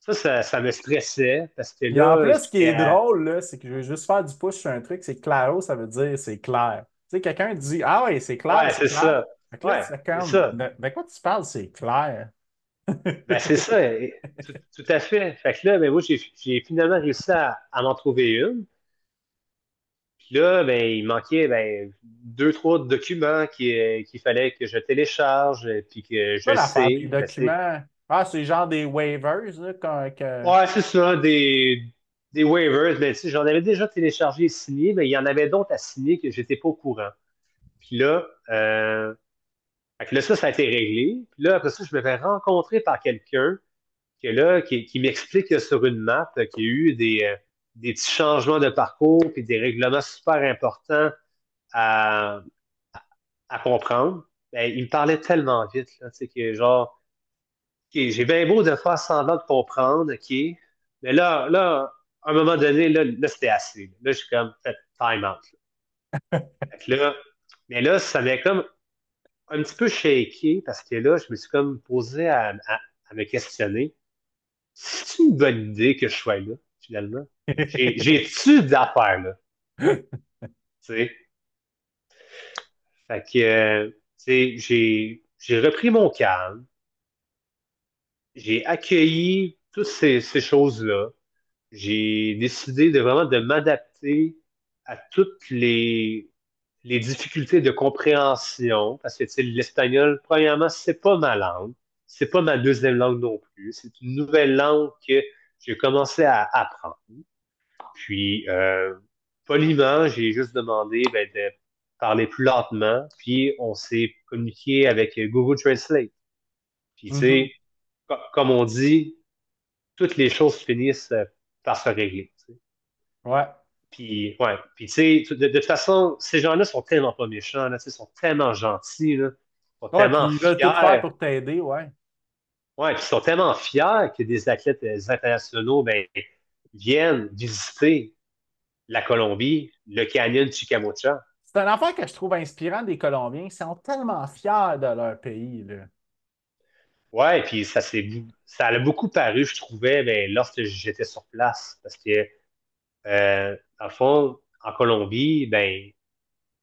Ça me stressait parce que Puis en là, plus, ce qui j'étais est drôle, là, c'est que je veux juste faire du push sur un truc, c'est claro, ça veut dire c'est clair. Tu sais, quelqu'un dit ah oui, c'est clair, Ouais, c'est c'est clair. ça. Fait que là, Ouais, tu fais c'est comme ça. de quoi tu parles, c'est clair. Ben, c'est ça, tout à fait. Fait que là, ben, moi, j'ai finalement réussi à m'en trouver une. Puis là, ben, il manquait ben, 2, 3 documents qu'il fallait que je télécharge, puis que Pas je l'affaire des sais. Ben, documents. Ah, c'est genre des waivers, là, ouais, c'est ça, des waivers. Ben, tu sais, j'en avais déjà téléchargé et signé, mais il y en avait d'autres à signer que j'étais pas au courant. Puis là, fait que là, ça a été réglé. Puis là, après ça, je me fais rencontrer par quelqu'un qui m'explique que sur une map, qu'il y a eu des petits changements de parcours puis des règlements super importants à, à comprendre. ben, il me parlait tellement vite, là, tu sais, que genre, OK, j'ai bien beau de faire semblant de comprendre, OK, mais à un moment donné, là c'était assez. Là, je suis comme, fait time out. Fait que là, mais là, ça m'est comme un petit peu shaké parce que là, je me suis comme posé à me questionner. C'est une bonne idée que je sois là, finalement? J'ai-tu d'affaires là? Tu sais? Fait que, tu sais, j'ai repris mon calme, j'ai accueilli toutes ces choses-là. J'ai décidé de vraiment de m'adapter à toutes les difficultés de compréhension, parce que tu sais, l'espagnol, premièrement, c'est pas ma langue, c'est pas ma deuxième langue non plus, c'est une nouvelle langue que j'ai commencé à apprendre. Puis, poliment, j'ai juste demandé ben, de parler plus lentement, puis on s'est communiqué avec Google Translate. Puis, tu sais, Mhm. comme on dit, toutes les choses finissent par se régler. Tu sais. Ouais. Puis, ouais. Puis, tu sais, de toute façon, ces gens-là sont tellement pas méchants, là, tu sais, sont tellement gentils, là, sont Ouais, tellement puis ils veulent tout faire fiers. pour t'aider, ouais. Ouais, puis ils sont tellement fiers que des athlètes internationaux ben, viennent visiter la Colombie, le canyon Chicamocha. C'est une affaire que je trouve inspirant des Colombiens. Ils sont tellement fiers de leur pays, là. Ouais, puis ça a beaucoup paru, je trouvais, ben, lorsque j'étais sur place. Parce que, dans le fond, en Colombie, ben,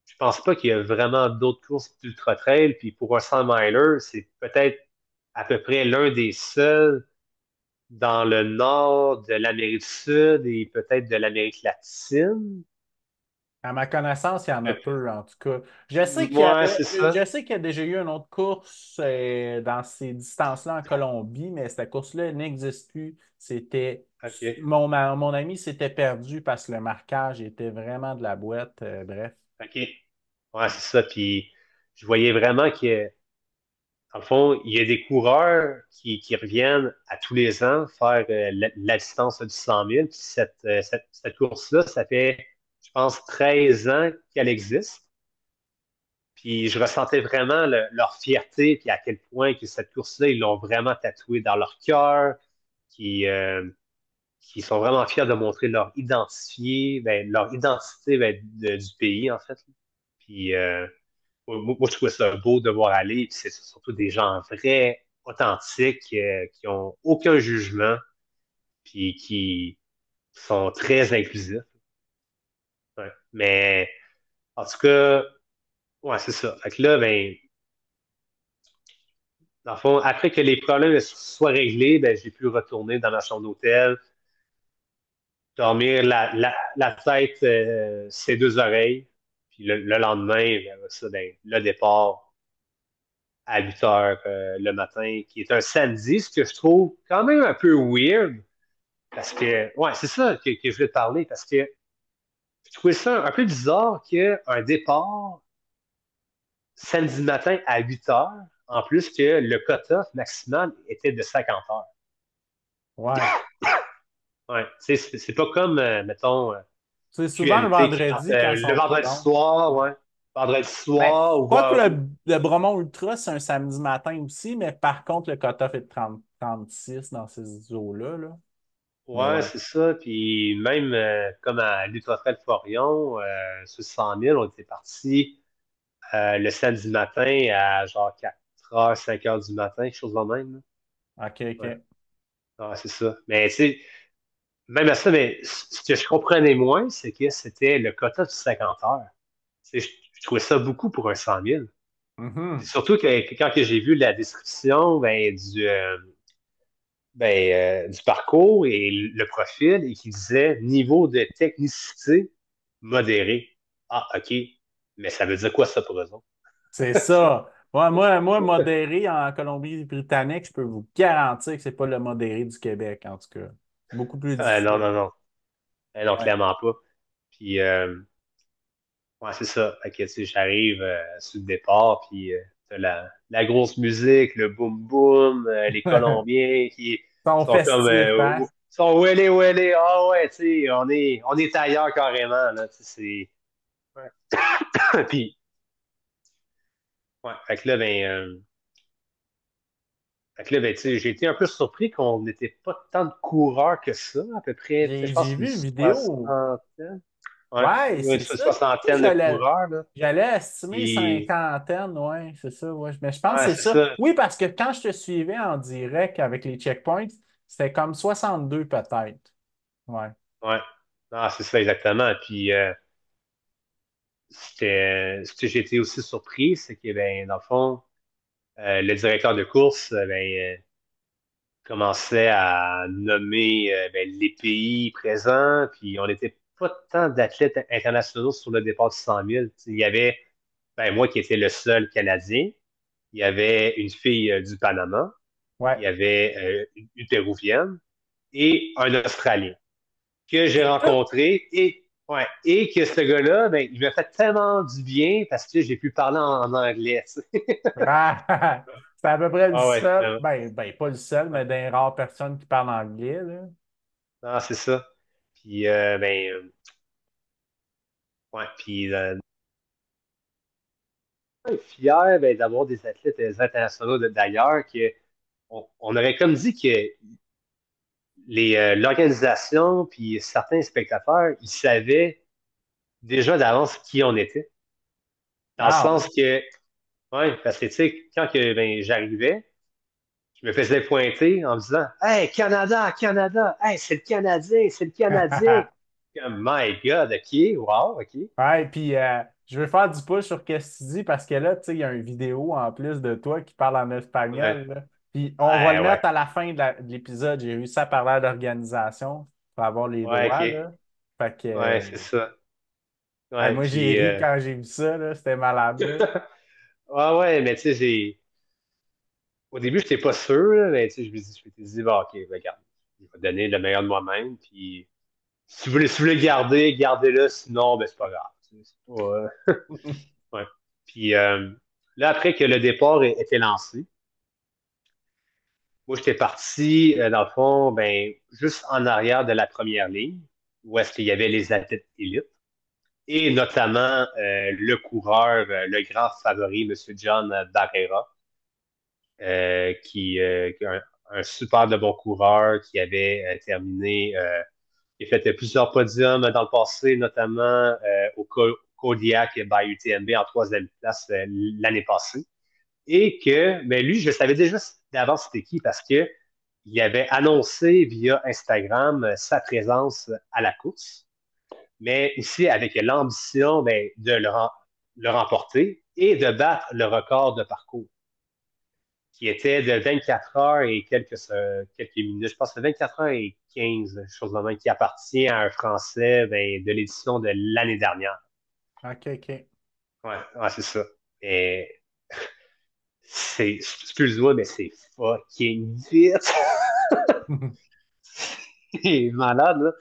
je pense pas qu'il y a vraiment d'autres courses d'ultra trail. Puis pour un 100 miler, c'est peut-être à peu près l'un des seuls dans le nord de l'Amérique du Sud et peut-être de l'Amérique latine. À ma connaissance, il y en a peu, en tout cas. Ouais, c'est ça. Je sais qu'il y a déjà eu une autre course dans ces distances-là en Colombie, mais cette course-là n'existe plus. OK. Mon ami s'était perdu parce que le marquage était vraiment de la boîte. Bref. OK. Ouais, c'est ça. Puis je voyais vraiment que dans le fond, il y a des coureurs qui reviennent à tous les ans faire la distance du 100 000. Puis cette course-là, ça fait, je pense, 13 ans qu'elle existe. Puis je ressentais vraiment leur fierté, puis à quel point que cette course-là, ils l'ont vraiment tatouée dans leur cœur, qui, euh, qui sont vraiment fiers de montrer leur identité ben, du pays, en fait. Puis moi, je trouvais ça beau de voir aller. Puis c'est surtout des gens vrais, authentiques, qui ont aucun jugement, puis qui sont très inclusifs. Ouais. Mais en tout cas, ouais, c'est ça. Fait que là, ben, dans le fond, après que les problèmes soient réglés, ben, j'ai pu retourner dans ma chambre d'hôtel, dormir la tête, ses deux oreilles. Puis le lendemain, ben, ça, ben, le départ à 8 heures le matin, qui est un samedi, ce que je trouve quand même un peu weird, parce que, ouais, c'est ça que je voulais te parler, parce que je trouvais ça un peu bizarre qu'un départ samedi matin à 8 heures, en plus que le cut-off maximal était de 50 heures. Ouais. Ouais, tu sais, c'est pas comme, mettons, C'est souvent le QLT qui part vendredi quand ils le sont plus vendredi longs. soir, ouais. Vendredi Ben, soir, ou, pas que le Bromont Ultra, c'est un samedi matin aussi, mais par contre, le cutoff est de 36 dans ces eaux-là, là. Mais ouais, ouais. c'est ça. Puis même comme à l'Ultra-Trail Florion, sur 100 000, on était parti le samedi matin à genre 4 heures, 5 heures du matin, quelque chose de même. Là. OK, Ouais, OK. ah, c'est ça. Mais tu sais, même à ça, mais ce que je comprenais moins, c'est que c'était le quota de 50 heures. Tu sais, je trouvais ça beaucoup pour un 100 000. Puis Mhm. surtout que quand que j'ai vu la description ben, du parcours et le profil, et qui disait niveau de technicité modéré. Ah, OK. Mais ça veut dire quoi ça pour eux autres? C'est ça. Moi, modéré en Colombie-Britannique, je peux vous garantir que c'est pas le modéré du Québec, en tout cas. Beaucoup plus Non, difficile. non, non. Non, Ouais. clairement pas. Puis, ouais, c'est ça. Fait que, tu sais, j'arrive sur le départ, puis t'as la grosse musique, le boum-boum, les Ils Colombiens qui sont sont comme, festifs, hein? sont wellé, wellé. Ah ouais, tu sais, on est ailleurs carrément, là. Tu sais, c'est... Ouais. Puis, ouais. Fait que là, ben, tu sais, j'ai été un peu surpris qu'on n'était pas tant de coureurs que ça, à peu près, tu sais, je J'ai pense une vu une vidéo. soixantaine. Ouais, Ouais, une c'est ça. Moi, soixantaine de coureurs, là. j'allais estimer Puis, cinquantaine, ouais, c'est ça, ouais. Mais je pense ouais, que c'est c'est ça. ça. Oui, parce que quand je te suivais en direct avec les checkpoints, c'était comme 62 peut-être. Ouais. Ouais. Ah, c'est ça, exactement. Puis, ce que j'ai été aussi surpris, c'est que, ben, dans le fond, le directeur de course, commençait à nommer ben, les pays présents, puis on n'était pas tant d'athlètes internationaux sur le départ du 100 000. Tu sais, il y avait, ben, moi qui étais le seul Canadien, il y avait une fille du Panama, il Ouais. y avait une Péruvienne et un Australien que j'ai C'est tout. rencontré et ouais, et que ce gars-là, ben, il m'a fait tellement du bien parce que j'ai pu parler en anglais. Tu sais. Ah, c'est à peu près le Ah ouais, seul, vraiment. ben, pas le seul, mais des rares personnes qui parlent anglais, là. Ah, c'est ça. Puis ouais, puis fier ben, d'avoir des athlètes internationaux d'ailleurs que on aurait comme dit que l'organisation puis certains spectateurs, ils savaient déjà d'avance qui on était. Dans le Ah, sens que, ouais, parce que tu sais, quand que, ben, j'arrivais, je me faisais pointer en me disant Hey, Canada, Canada, hey, c'est le Canadien, c'est le Canadien. ouais. Comme, My God, OK, wow, OK. Ouais, puis je vais faire du push sur ce que tu dis parce que là, tu sais, il y a une vidéo en plus de toi qui parle en Ouais, espagnol, là. Puis on va ouais, le ouais, mettre à la fin de l'épisode. J'ai réussi à parler d'organisation pour avoir les ouais, droits, OK. là. Fait que Ouais, c'est ça. hey, Ouais, moi, j'ai puis, ri quand j'ai vu ça, là. C'était malade, là. ouais, ouais, mais tu sais, au début, je n'étais pas sûr, là, mais tu sais, je m'étais dit, bah, OK, ben, regarde, je vais donner le meilleur de moi-même, puis si vous voulez le garder, gardez-le, sinon, ben, c'est pas grave. Tu sais, c'est pas, ouais. Puis là, après que le départ était lancé, moi, j'étais parti, dans le fond, ben, juste en arrière de la première ligne, où est-ce qu'il y avait les athlètes élites, et notamment le coureur, le grand favori, M. John Barrera, qui est un super de bon coureur, qui avait terminé, qui a fait plusieurs podiums dans le passé, notamment au Kodiak by UTMB en troisième place l'année passée. Et que, mais lui, je savais déjà d'avance c'était qui parce que il avait annoncé via Instagram sa présence à la course, mais aussi avec l'ambition ben, de le remporter et de battre le record de parcours qui était de 24 heures et quelques minutes. Je pense que 24 heures et 15, chose de même, qui appartient à un Français ben, de l'édition de l'année dernière. OK, OK. Ouais, ouais c'est ça. Et excuse-moi, mais c'est fucking vite. Il est malade, là.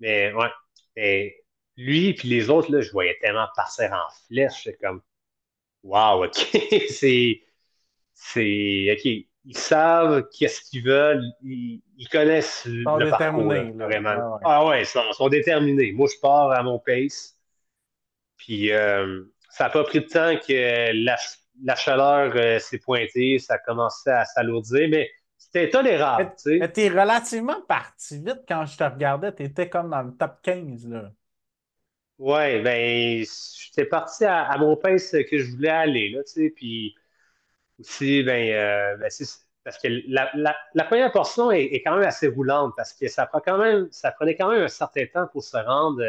Mais ouais. Et lui, puis les autres, là, je voyais tellement partir en flèche. C'est comme, wow, OK. c'est, OK. Ils savent qu'est-ce qu'ils veulent. Ils connaissent Ils sont le parcours, là, déterminés, là. carrément. Ouais, ouais. Ah ouais, ils sont déterminés. Moi, je pars à mon pace. Puis, ça n'a pas pris de temps que la chaleur s'est pointée. Ça a commencé à s'alourdir, mais c'était tolérable, tu Mais sais. t'es relativement parti vite quand je te regardais. T'étais comme dans le top 15, là. Ouais, ben, j'étais parti à mon pace que je voulais aller, là, tu sais, puis aussi, ben, parce que la première portion est quand même assez roulante, parce que ça prenait quand même un certain temps pour se rendre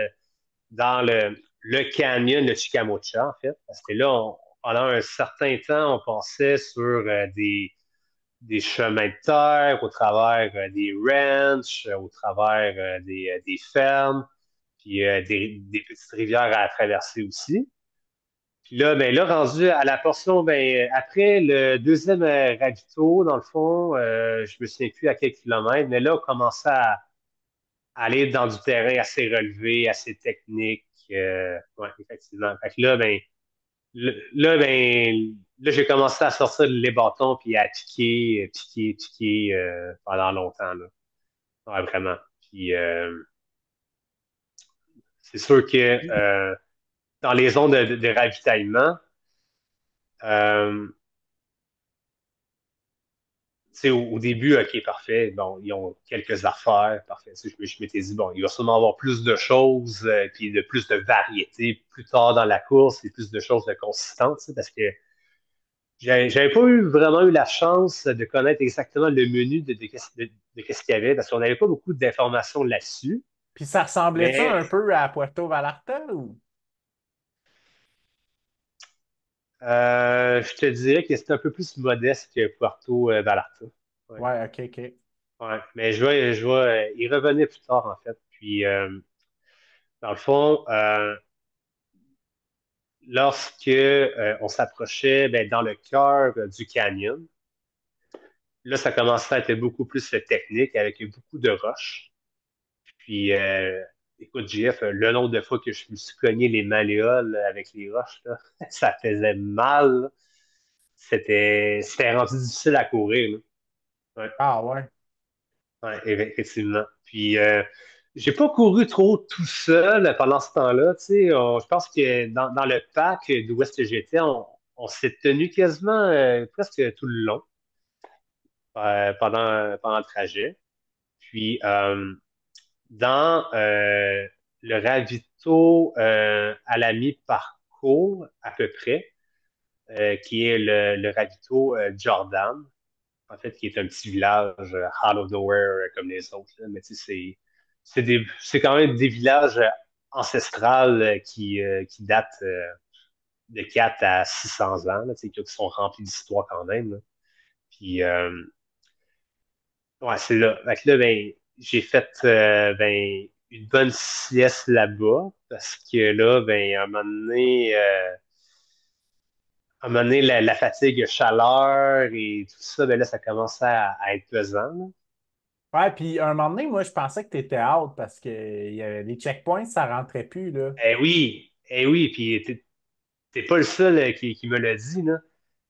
dans le canyon de Chicamocha, en fait, parce que là, pendant un certain temps, on passait sur des chemins de terre, au travers des ranchs, au travers des fermes, puis des petites rivières à traverser aussi. Puis là, ben là, rendu à la portion, ben après le deuxième ravito, dans le fond, je me souviens plus à quel kilomètre, mais là, on commençait à aller dans du terrain assez relevé, assez technique. Ouais, effectivement. Fait que là, j'ai commencé à sortir les bâtons puis à piquer, piquer, piquer pendant longtemps, là. Ouais, vraiment. Puis c'est sûr que dans les zones de ravitaillement, Euh, Tu sais, au début, OK, parfait. Bon, ils ont quelques affaires, parfait. Tu sais, je m'étais dit, bon, il va sûrement avoir plus de choses, puis de plus de variété plus tard dans la course et plus de choses de consistantes, tu sais, parce que j'avais pas vraiment eu la chance de connaître exactement le menu de qu'est-ce qu'il y avait, parce qu'on n'avait pas beaucoup d'informations là-dessus. Puis ça ressemblait-tu Mais un peu à Puerto Vallarta ou? je te dirais que c'était un peu plus modeste que Puerto Vallarta. Ouais. Ouais, ok, ok. Ouais. Mais je vais y revenir plus tard, en fait. Puis, dans le fond, lorsque on s'approchait ben, dans le cœur du canyon, là, ça commençait à être beaucoup plus technique avec beaucoup de roches. Puis, écoute, JF, le nombre de fois que je me suis cogné les malléoles avec les roches, là, ça faisait mal. C'était rendu difficile à courir. Là. Ouais, Ah ouais. ouais, effectivement. Puis, j'ai pas couru trop tout seul pendant ce temps-là. Tu sais, je pense que dans le pack d'où est-ce que j'étais, on s'est tenu quasiment presque tout le long pendant le trajet. Puis, dans le ravito à la mi-parcours, à peu près, qui est le ravito Jordan, en fait, qui est un petit village out of nowhere comme les autres. Là. Mais tu sais, c'est quand même des villages ancestrales qui datent de 4 à 600 ans, là, tu sais, qui sont remplis d'histoire quand même. Là. Puis, ouais, c'est là. Fait que là, ben, j'ai fait ben, une bonne sieste là-bas parce que là, ben, à un moment donné la fatigue, chaleur et tout ça, ben là, ça commençait à être pesant. Là. Ouais, puis un moment donné, moi, je pensais que tu étais out parce que il y avait les checkpoints, ça rentrait plus, là. Eh oui, puis t'es pas le seul qui me l'a dit, là,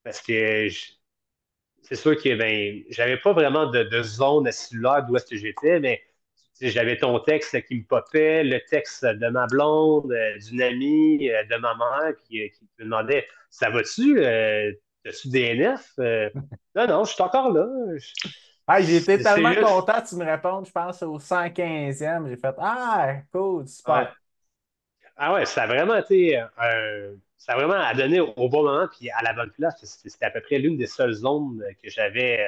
parce que c'est sûr que ben, j'avais pas vraiment de zone cellulaire d'où est-ce que j'étais, mais tu sais, j'avais ton texte qui me popait, le texte de ma blonde, d'une amie, de ma mère, qui me demandait ça va-tu? T'as-tu DNF? Non, non, je suis encore là. Ah, j'ai été C'est tellement juste. content que tu me répondes, je pense, au 115e. J'ai fait Ah, cool, Ouais. super. Ah ouais, ça a vraiment été ça a vraiment à donner au bon moment puis à la bonne place. C'était à peu près l'une des seules zones que j'avais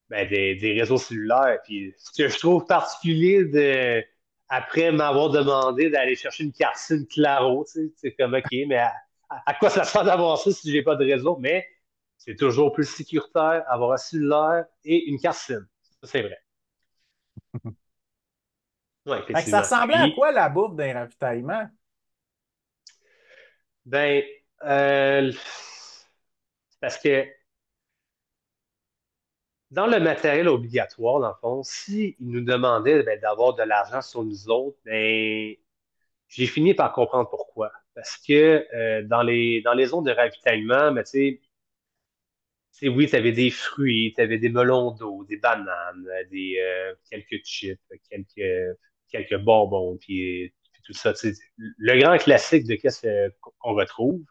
ben, des réseaux cellulaires. Puis ce que je trouve particulier après m'avoir demandé d'aller chercher une carte SIM Claro, tu sais, c'est comme OK, mais à quoi ça sert d'avoir ça si j'ai pas de réseau? Mais c'est toujours plus sécuritaire avoir un cellulaire et une carte SIM. Ça, c'est vrai. Oui, Fait que ça effectivement. ressemblait à Puis, quoi la bouffe d'un ravitaillement? ben, parce que dans le matériel obligatoire, dans le fond, s'ils nous demandaient ben, d'avoir de l'argent sur nous autres, ben, j'ai fini par comprendre pourquoi. Parce que dans les zones de ravitaillement, ben, tu sais, oui, tu avais des fruits, tu avais des melons d'eau, des bananes, quelques chips, quelques bonbons, puis tout ça. Tu sais, le grand classique de qu'est-ce qu'on retrouve.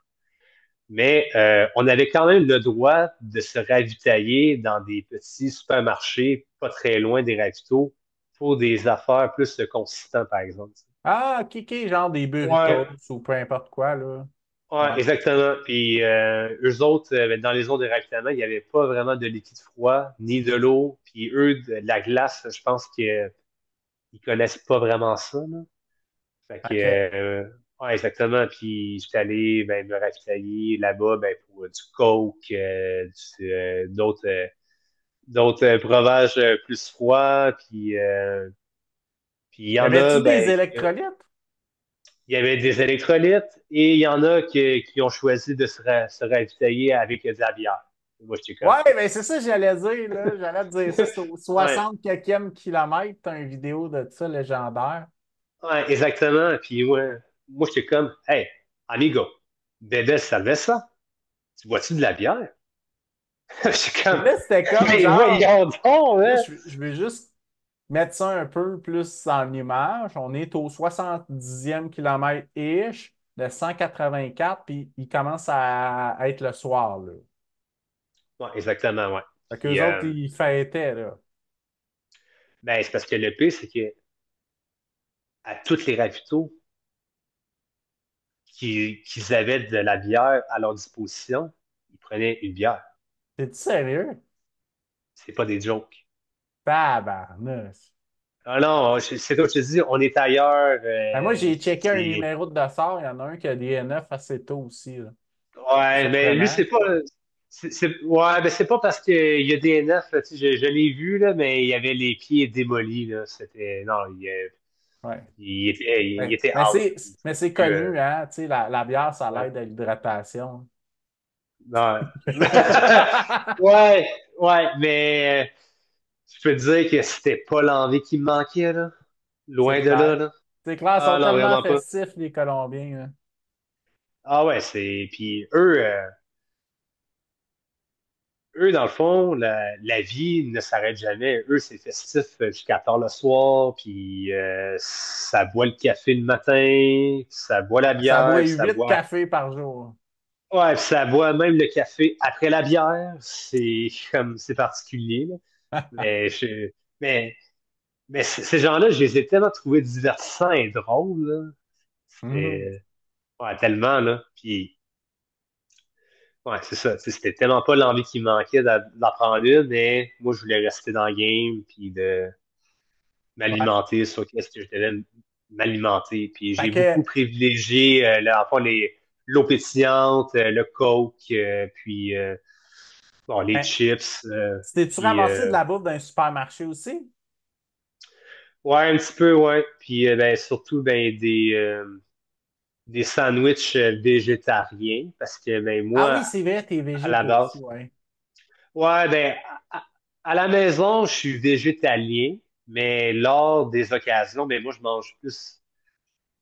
Mais on avait quand même le droit de se ravitailler dans des petits supermarchés pas très loin des ravitaux pour des affaires plus consistantes, par exemple. Ah, ok, genre des burritos Ouais, ou peu importe quoi, là. ouais, Ouais, exactement. Puis eux autres, dans les zones de ravitaillement, il n'y avait pas vraiment de liquide froid ni de l'eau. Puis eux, de la glace, je pense qu'ils connaissent pas vraiment ça. Là. Fait que, ok. ouais, exactement. Puis j'étais allé ben, me ravitailler là-bas ben, pour du coke, d'autres breuvages plus froids. Puis il y Y en a, avait-tu des ben, électrolytes? il y avait des électrolytes et il y en a qui ont choisi de se ravitailler avec de la bière. Moi, j'étais comme. Ouais, ben c'est ça que j'allais dire, là. J'allais te dire ça, c'est au Ouais, 60 quelquième kilomètre, t'as une vidéo de ça légendaire. ouais, exactement. Puis moi j'étais comme, hey, amigo, bébé savait ça. Tu bois-tu de la bière? J'étais Mais comme, là, c'était comme mais genre, voyons donc, là, hein? je vais juste mettre ça un peu plus en image. On est au 70e kilomètre-ish le 184, puis il commence à être le soir, là. Ouais, exactement, ouais. Fait Puis, qu'eux autres, ils fêtaient, là. ben, c'est parce que le pire, c'est que à tous les ravitaux qu'ils avaient de la bière à leur disposition, ils prenaient une bière. T'es-tu sérieux? C'est pas des jokes. Tabarnouche. Ah non, c'est comme je te dis, on est ailleurs. Ben, moi, j'ai checké un C'est... numéro de dossard. Il y en a un qui a des NF assez tôt aussi, là. Ouais, mais lui, Surprenant. c'est pas. Ouais, ben c'est pas parce qu'il y a des NF, tu sais, je l'ai vu, là, mais il avait les pieds démolis, là. C'était. Non, Ouais. il était Mais out. c'est Plus, connu, hein? Tu sais, la bière, ça ouais. l'aide à l'hydratation. Ouais. Ouais, ouais, mais je peux te dire que c'était pas l'envie qui me manquait, là. C'est Loin de là, clair. là. C'est clair, ils Ah sont non, tellement vraiment pas. festifs, les Colombiens, là. Ah ouais, c'est. Puis eux, dans le fond, la vie ne s'arrête jamais. Eux, c'est festif jusqu'à tard le soir, puis ça boit le café le matin, ça boit la Ça boit bière, ça 8 boit. cafés par jour. Ouais, puis ça boit même le café après la bière. C'est comme c'est particulier, là. Mais mais ces gens-là, je les ai tellement trouvés divertissants et drôles, là. Mhm. C'était ouais, tellement, là. Puis ouais, c'est ça. Tu sais, c'était tellement pas l'envie qui me manquait d'en prendre une, mais moi, je voulais rester dans le game, puis de Ouais. m'alimenter sur qu'est-ce que je devais m'alimenter. Puis Fait j'ai beaucoup que, privilégié enfin, l'eau pétillante, le Coke, puis bon, les ben, chips, t'es-tu puis ramassé de la bouffe d'un supermarché aussi? ouais, un petit peu, ouais. Puis ben, surtout ben, des sandwichs végétariens, parce que ben, Ah moi, oui, c'est vrai, t'es à végé la toi base, aussi, ouais. ouais, ben, à, à la maison, je suis végétalien, mais lors des occasions, ben, moi, je mange plus.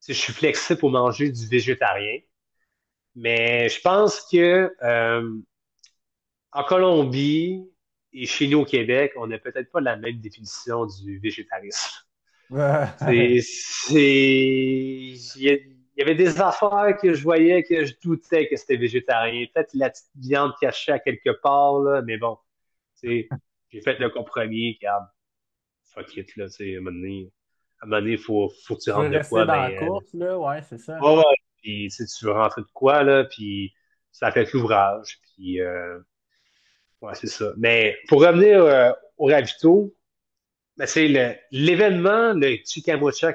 Tu sais, je suis flexible pour manger du végétarien, mais je pense que en Colombie et chez nous au Québec, on n'a peut-être pas la même définition du végétarisme. Il y avait des affaires que je voyais que je doutais que c'était végétarien. Peut-être la petite viande cachée à quelque part, là, mais bon, tu sais, j'ai fait le compromis, regarde, fuck it, là, tu sais, à un moment donné, faut que tu Tu veux rentres de rester quoi, dans la ben, course, là? Ouais, c'est ça. ouais, ouais, puis tu sais, tu veux rentrer de quoi, là, puis ça fait l'ouvrage, puis ouais, c'est ça. Mais pour revenir au ravito, ben, c'est l'événement, le Chickamauga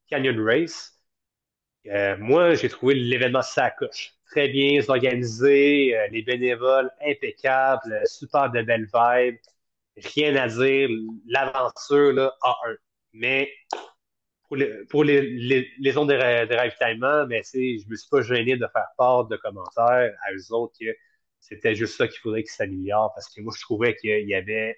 Canyon Race. Moi, j'ai trouvé l'événement ça coche. Très bien organisé, les bénévoles impeccables, super de belles vibes. Rien à dire, l'aventure là, A1. Mais pour les zones de ravitaillement, mais je me suis pas gêné de faire part de commentaires à eux autres que c'était juste ça qu'il faudrait qu'ils s'améliorent parce que moi, je trouvais qu'il y avait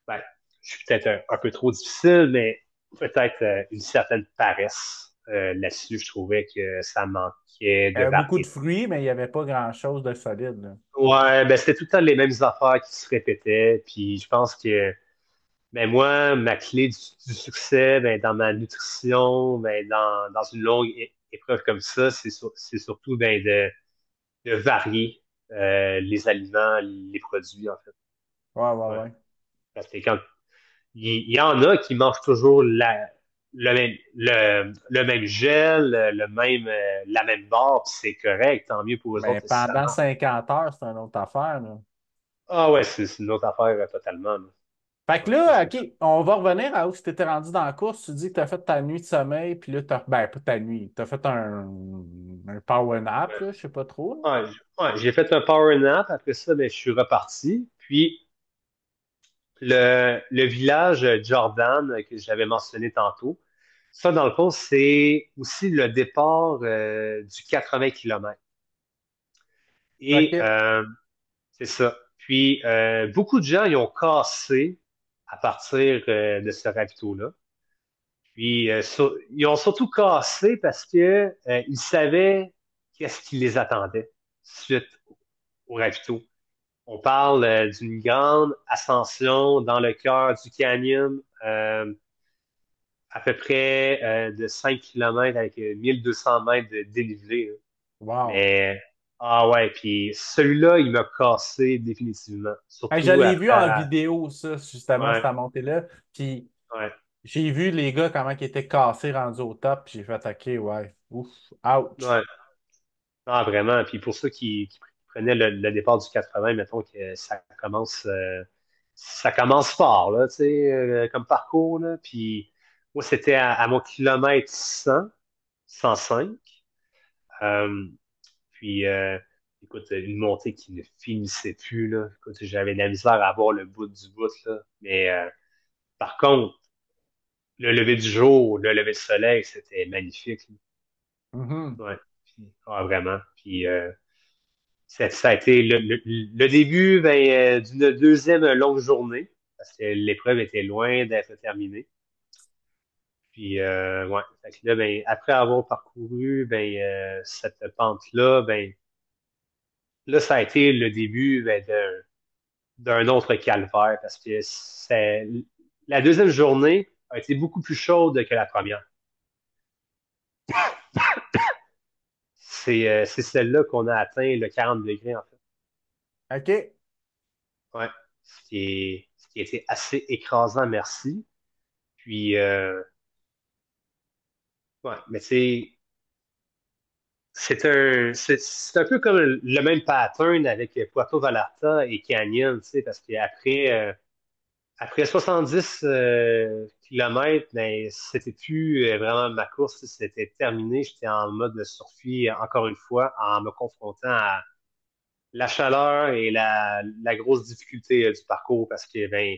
ben, je suis peut-être un peu trop difficile, mais peut-être une certaine paresse là-dessus. Je trouvais que ça manquait Il y de avait beaucoup de variété. fruits, mais il n'y avait pas grand-chose de solide, là. Ouais, ben c'était tout le temps les mêmes affaires qui se répétaient. Puis je pense que ben moi, ma clé du succès, ben, dans ma nutrition, ben, dans une longue épreuve comme ça, c'est surtout ben, de varier les aliments, les produits, en fait. Ouais, ouais, Ouais. ouais. Parce que quand il y en a qui mangent toujours le même gel, la même barre, puis c'est correct, tant mieux pour eux Mais autres si ça pendant marche. 50 heures, c'est une autre affaire, là. Ah ouais, c'est une autre affaire totalement, là. Fait que Ouais, ça là, c'est OK, sûr. on va revenir à où tu t'étais rendu dans la course. Tu dis que tu as fait ta nuit de sommeil, puis là, ben, pas ta nuit, tu as fait un power nap, là, je sais pas trop, là. Ouais, j'ai fait un power nap, après ça, ben, je suis reparti. Puis le village Jordan que j'avais mentionné tantôt, ça, dans le fond, c'est aussi le départ du 80 km. Et OK. c'est ça. Puis, beaucoup de gens, ils ont cassé à partir de ce ravito-là. Puis, ils ont surtout cassé parce que ils savaient qu'est-ce qui les attendait suite au ravito. On parle d'une grande ascension dans le cœur du canyon à peu près de 5 km avec 1200 mètres de dénivelé, là. Wow. Mais, ah ouais, puis celui-là, il m'a cassé définitivement. Hey, je Surtout l'ai vu après. en vidéo, ça, justement, Ouais, cette montée-là. Puis ouais, j'ai vu les gars comment ils étaient cassés rendus au top. Puis j'ai fait attaquer, ouais. Ouf, ouch. ouais. Ah, vraiment. Puis pour ceux qui prenaient le départ du 80, mettons que ça commence fort, là, tu sais, comme parcours, là. Puis moi, c'était à mon kilomètre 105. Euh, puis, écoute, une montée qui ne finissait plus, là. Écoute, j'avais de la misère à voir le bout du bout, là. Mais par contre, le lever du jour, le lever du soleil, c'était magnifique, là. Mhm. Ouais. Vraiment. Puis, ça a été le début ben, d'une deuxième longue journée, parce que l'épreuve était loin d'être terminée. Puis, ouais. Fait que là, ben, après avoir parcouru ben, cette pente-là, ben, là, ça a été le début ben, d'un autre calvaire, parce que la deuxième journée a été beaucoup plus chaude que la première. C'est celle-là qu'on a atteint le 40 degrés, en fait. OK. Ouais. Ce qui a été assez écrasant, merci. Puis, ouais, mais c'est un peu comme le même pattern avec Puerto Vallarta et Canyon, tu sais, parce qu'après après 70 kilomètres, ben, c'était plus vraiment ma course, tu sais, c'était terminé. J'étais en mode de survie, encore une fois, en me confrontant à la chaleur et la grosse difficulté du parcours, parce que ben,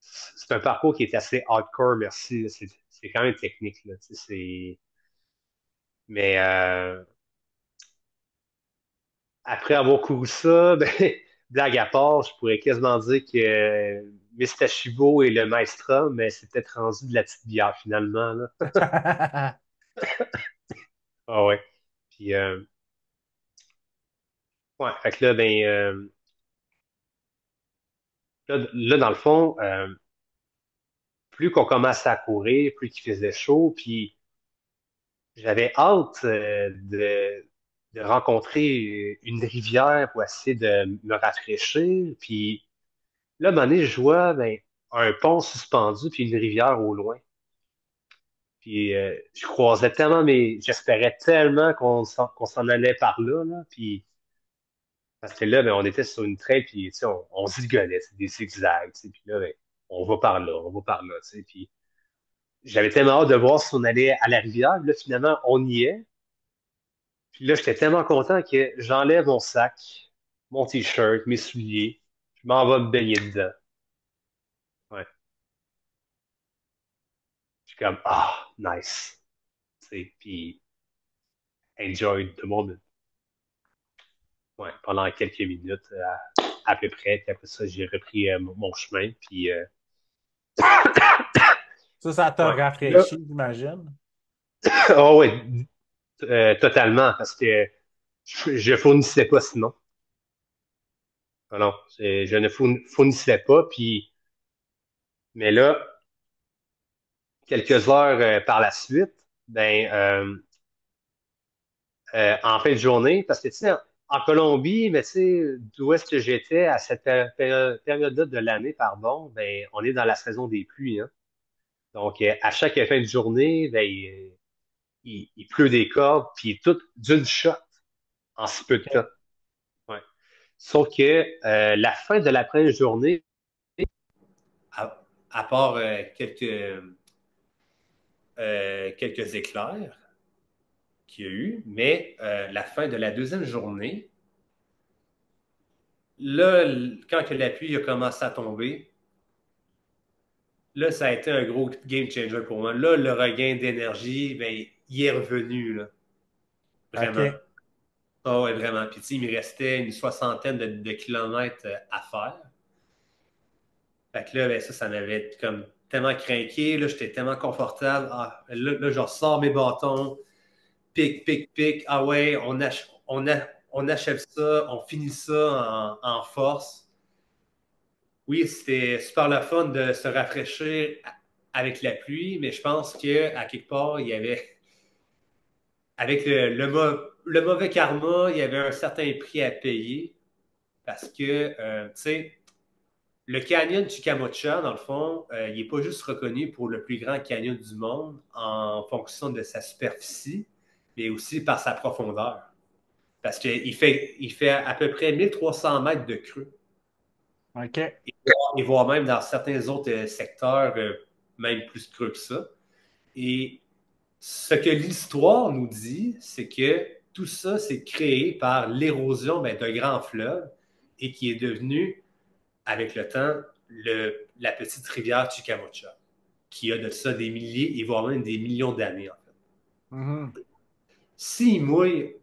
c'est un parcours qui est assez hardcore, merci. C'est quand même technique, là, tu sais, mais après avoir couru ça, ben, blague à part, je pourrais quasiment dire que Mr. Chibo et le Maestra, mais c'est peut-être rendu de la petite bière finalement, là. Ah ouais. Puis, ouais, fait que là, ben, là, dans le fond, plus qu'on commençait à courir, plus qu'il faisait chaud, puis j'avais hâte de rencontrer une rivière pour essayer de me rafraîchir. Puis là, à un moment donné, je vois ben, un pont suspendu puis une rivière au loin. Puis je croisais tellement, mais j'espérais tellement qu'on s'en allait par là, là. Puis parce que là, ben, on était sur une trail, puis tu sais, on zigolait, c'est des zigzags, tu sais. Puis là, ben, on va par là, on va par là, tu sais. Puis j'avais tellement hâte de voir si on allait à la rivière. Puis là, finalement, on y est. Puis là, j'étais tellement content que j'enlève mon sac, mon t-shirt, mes souliers. Je m'en vais me baigner dedans. Ouais. Je suis comme, ah, nice. Tu sais, puis enjoy the moment. Ouais, pendant quelques minutes à peu près. Puis après ça, j'ai repris mon chemin. Puis, Ça t'a ouais. Puis là, rafraîchi, j'imagine. oh ouais, totalement, parce que je fournissais pas sinon. Ah non, je ne fournissais pas. Puis, mais là, quelques heures par la suite, ben, en fin de journée, parce que tu sais, en Colombie, mais tu sais, d'où est-ce que j'étais à cette période-là de l'année, pardon, ben, on est dans la saison des pluies, hein. Donc, à chaque fin de journée, ben, il pleut des cordes, puis tout d'une shot en si peu de temps. OK. Ouais. Sauf que la fin de la première journée, à part quelques éclairs qu'il y a eu, mais la fin de la deuxième journée, là, quand que la pluie a commencé à tomber, là, ça a été un gros game changer pour moi. Là, le regain d'énergie, ben, il est revenu, là. Vraiment. OK. Ah ouais, vraiment. Puis, tu sais, il me restait une soixantaine de kilomètres à faire. Fait que là, ben, ça m'avait comme tellement craqué. Là, j'étais tellement confortable. Ah, là, je ressors mes bâtons. Pic, pic, pic. Ah ouais, on achève ça. On finit ça en force. Oui, c'était super le fun de se rafraîchir avec la pluie, mais je pense qu'à quelque part, il y avait, avec le mauvais karma, il y avait un certain prix à payer parce que, tu sais, le canyon Chicamocha, dans le fond, il n'est pas juste reconnu pour le plus grand canyon du monde en fonction de sa superficie, mais aussi par sa profondeur. Parce il fait à peu près 1300 mètres de creux. OK. Et voire même dans certains autres secteurs, même plus creux que ça. Et ce que l'histoire nous dit, c'est que tout ça, c'est créé par l'érosion de grands fleuves et qui est devenu, avec le temps, la petite rivière Chicamocha, qui a de ça des milliers et voire même des millions d'années, en fait. Mhm. S'il mouille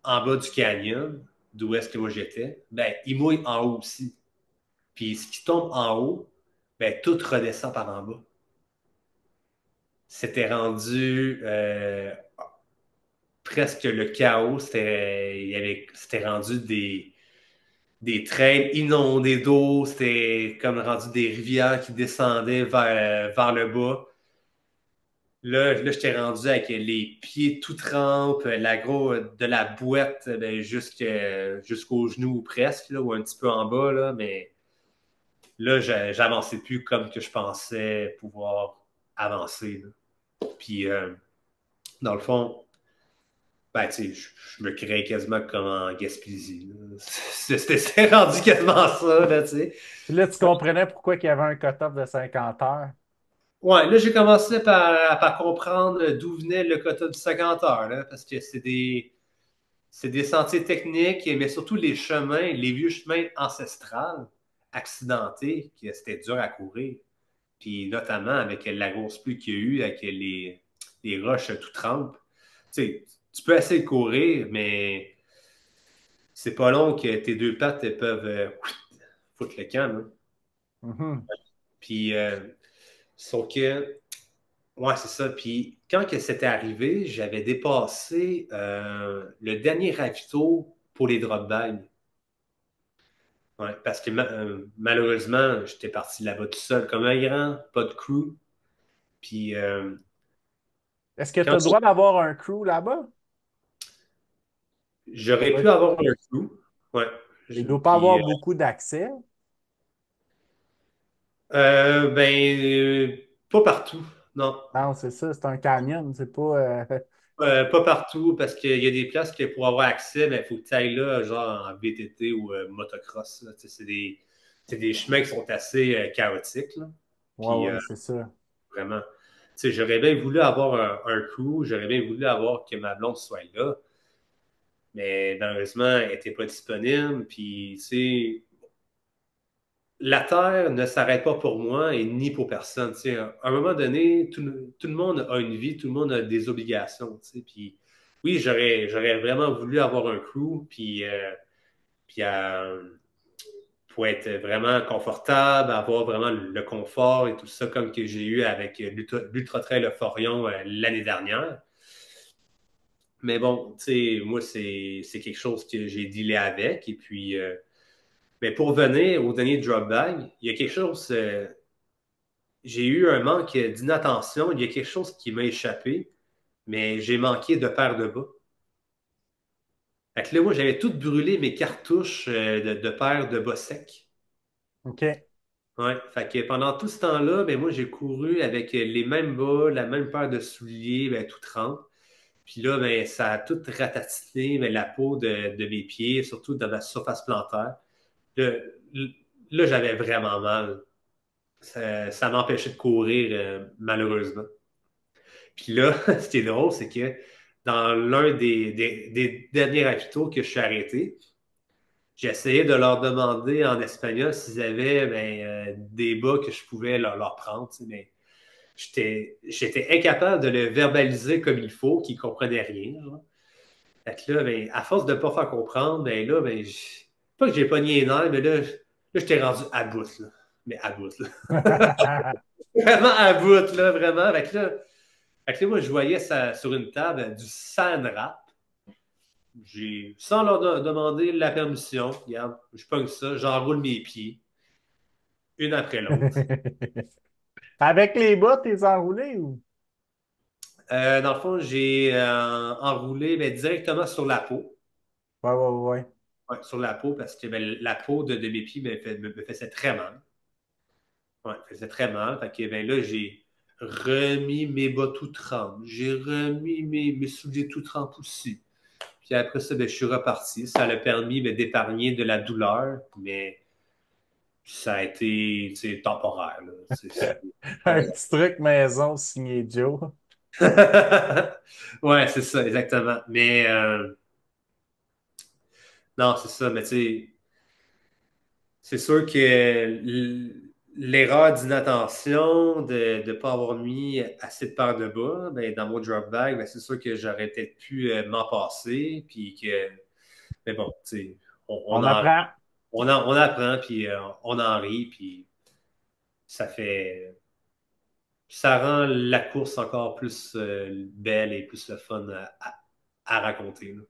en bas du canyon, d'où est-ce que moi j'étais, ben, il mouille en haut aussi. Puis ce qui tombe en haut, ben, tout redescend par en bas. C'était rendu presque le chaos. C'était rendu des trails inondés d'eau. C'était comme rendu des rivières qui descendaient vers le bas. Là j'étais rendu avec les pieds tout trempes, de la boîte ben, jusqu'aux genoux presque, là, ou un petit peu en bas. Là, mais là, j'avançais plus comme que je pensais pouvoir avancer. Là. Puis, dans le fond, ben, tu sais, je me créais quasiment comme en Gaspésie. C'était rendu quasiment ça, là, tu sais. Puis là, tu comprenais pourquoi il y avait un cut-off de 50 heures. Ouais, là, j'ai commencé par comprendre d'où venait le quota du 50 heures, là, parce que c'est des sentiers techniques, mais surtout les chemins, les vieux chemins ancestrales, accidentés, que c'était dur à courir. Puis notamment avec la grosse pluie qu'il y a eu, avec les roches tout trempes. Tu sais, tu peux essayer de courir, mais c'est pas long que tes deux pattes elles peuvent foutre le camp. Hein. Mhm. Puis, sauf que, ouais, c'est ça. Puis, quand que c'était arrivé, j'avais dépassé le dernier ravito pour les drop bags. Ouais, parce que malheureusement, j'étais parti là-bas tout seul comme un grand, pas de crew. Puis, Est-ce que tu quand as le droit d'avoir un crew là-bas? j'aurais Ouais. pu avoir un crew, ouais. Il ne doit pas Puis, avoir beaucoup d'accès. pas partout, non. Non, c'est ça, c'est un canyon, c'est pas. Pas partout, parce qu'il y a des places que pour avoir accès, il faut que tu ailles là, genre en VTT ou motocross. Là. C'est des chemins qui sont assez chaotiques. Là. Ouais, Puis ouais, c'est ça. vraiment, j'aurais bien voulu avoir un crew, j'aurais bien voulu avoir que ma blonde soit là, mais malheureusement, elle n'était pas disponible. Puis, tu sais, la Terre ne s'arrête pas pour moi et ni pour personne. Tu sais, à un moment donné, tout le monde a une vie, tout le monde a des obligations. Tu sais, puis oui, j'aurais vraiment voulu avoir un crew, puis pour être vraiment confortable, avoir vraiment le confort et tout ça, comme que j'ai eu avec l'Ultra Trail Le Forion l'année dernière. Mais bon, tu sais, moi, c'est quelque chose que j'ai dealé avec. Et puis, mais pour venir au dernier drop bag, il y a quelque chose j'ai eu un manque d'inattention. Il y a quelque chose qui m'a échappé, mais j'ai manqué de paire de bas. Fait que là, moi, j'avais tout brûlé mes cartouches de paires de bas secs. OK. Ouais. Fait que pendant tout ce temps-là, ben, moi, j'ai couru avec les mêmes bas, la même paire de souliers, ben, tout trempe. Puis là, ben, ça a tout ratatiné ben, la peau de mes pieds, surtout de ma surface plantaire. Là, là, j'avais vraiment mal. Ça m'empêchait de courir, malheureusement. Puis là, ce qui est drôle, c'est que dans l'un des derniers ravitaux que je suis arrêté, j'ai essayé de leur demander en espagnol s'ils avaient des bas que je pouvais leur prendre, mais j'étais incapable de le verbaliser comme il faut, qu'ils ne comprenaient rien. Là. Fait que là, ben, à force de ne pas faire comprendre, pas que j'ai pogné les nerfs, mais là, j'étais rendu à bout, là. Mais à bout, là. Vraiment à bout, là, vraiment. Fait que là, moi, je voyais ça sur une table du sand wrap. Sans leur demander la permission, regarde, je pogne ça, j'enroule mes pieds, une après l'autre. Avec les bas, t'es enroulé ou? Dans le fond, j'ai enroulé ben, directement sur la peau. Ouais, ouais, ouais. Ouais, sur la peau, parce que ben, la peau de mes pieds me faisait très mal. Ouais, me faisait très mal. Fait que ben, là, j'ai remis mes bas tout trempes. J'ai remis mes souliers tout trempes aussi. Puis après ça, ben, je suis reparti. Ça a permis ben, d'épargner de la douleur, mais ça a été temporaire. Là. Un petit truc maison signé Joe. Ouais, c'est ça, exactement. Mais non, c'est ça. Mais tu sais, c'est sûr que l'erreur d'inattention de ne pas avoir mis assez de paires de bas ben, dans mon drop bag, ben, c'est sûr que j'aurais peut-être pu m'en passer. Puis que, mais bon, tu sais, On apprend. on apprend, puis on en rit, puis ça fait. Ça rend la course encore plus belle et plus le fun à raconter. Là.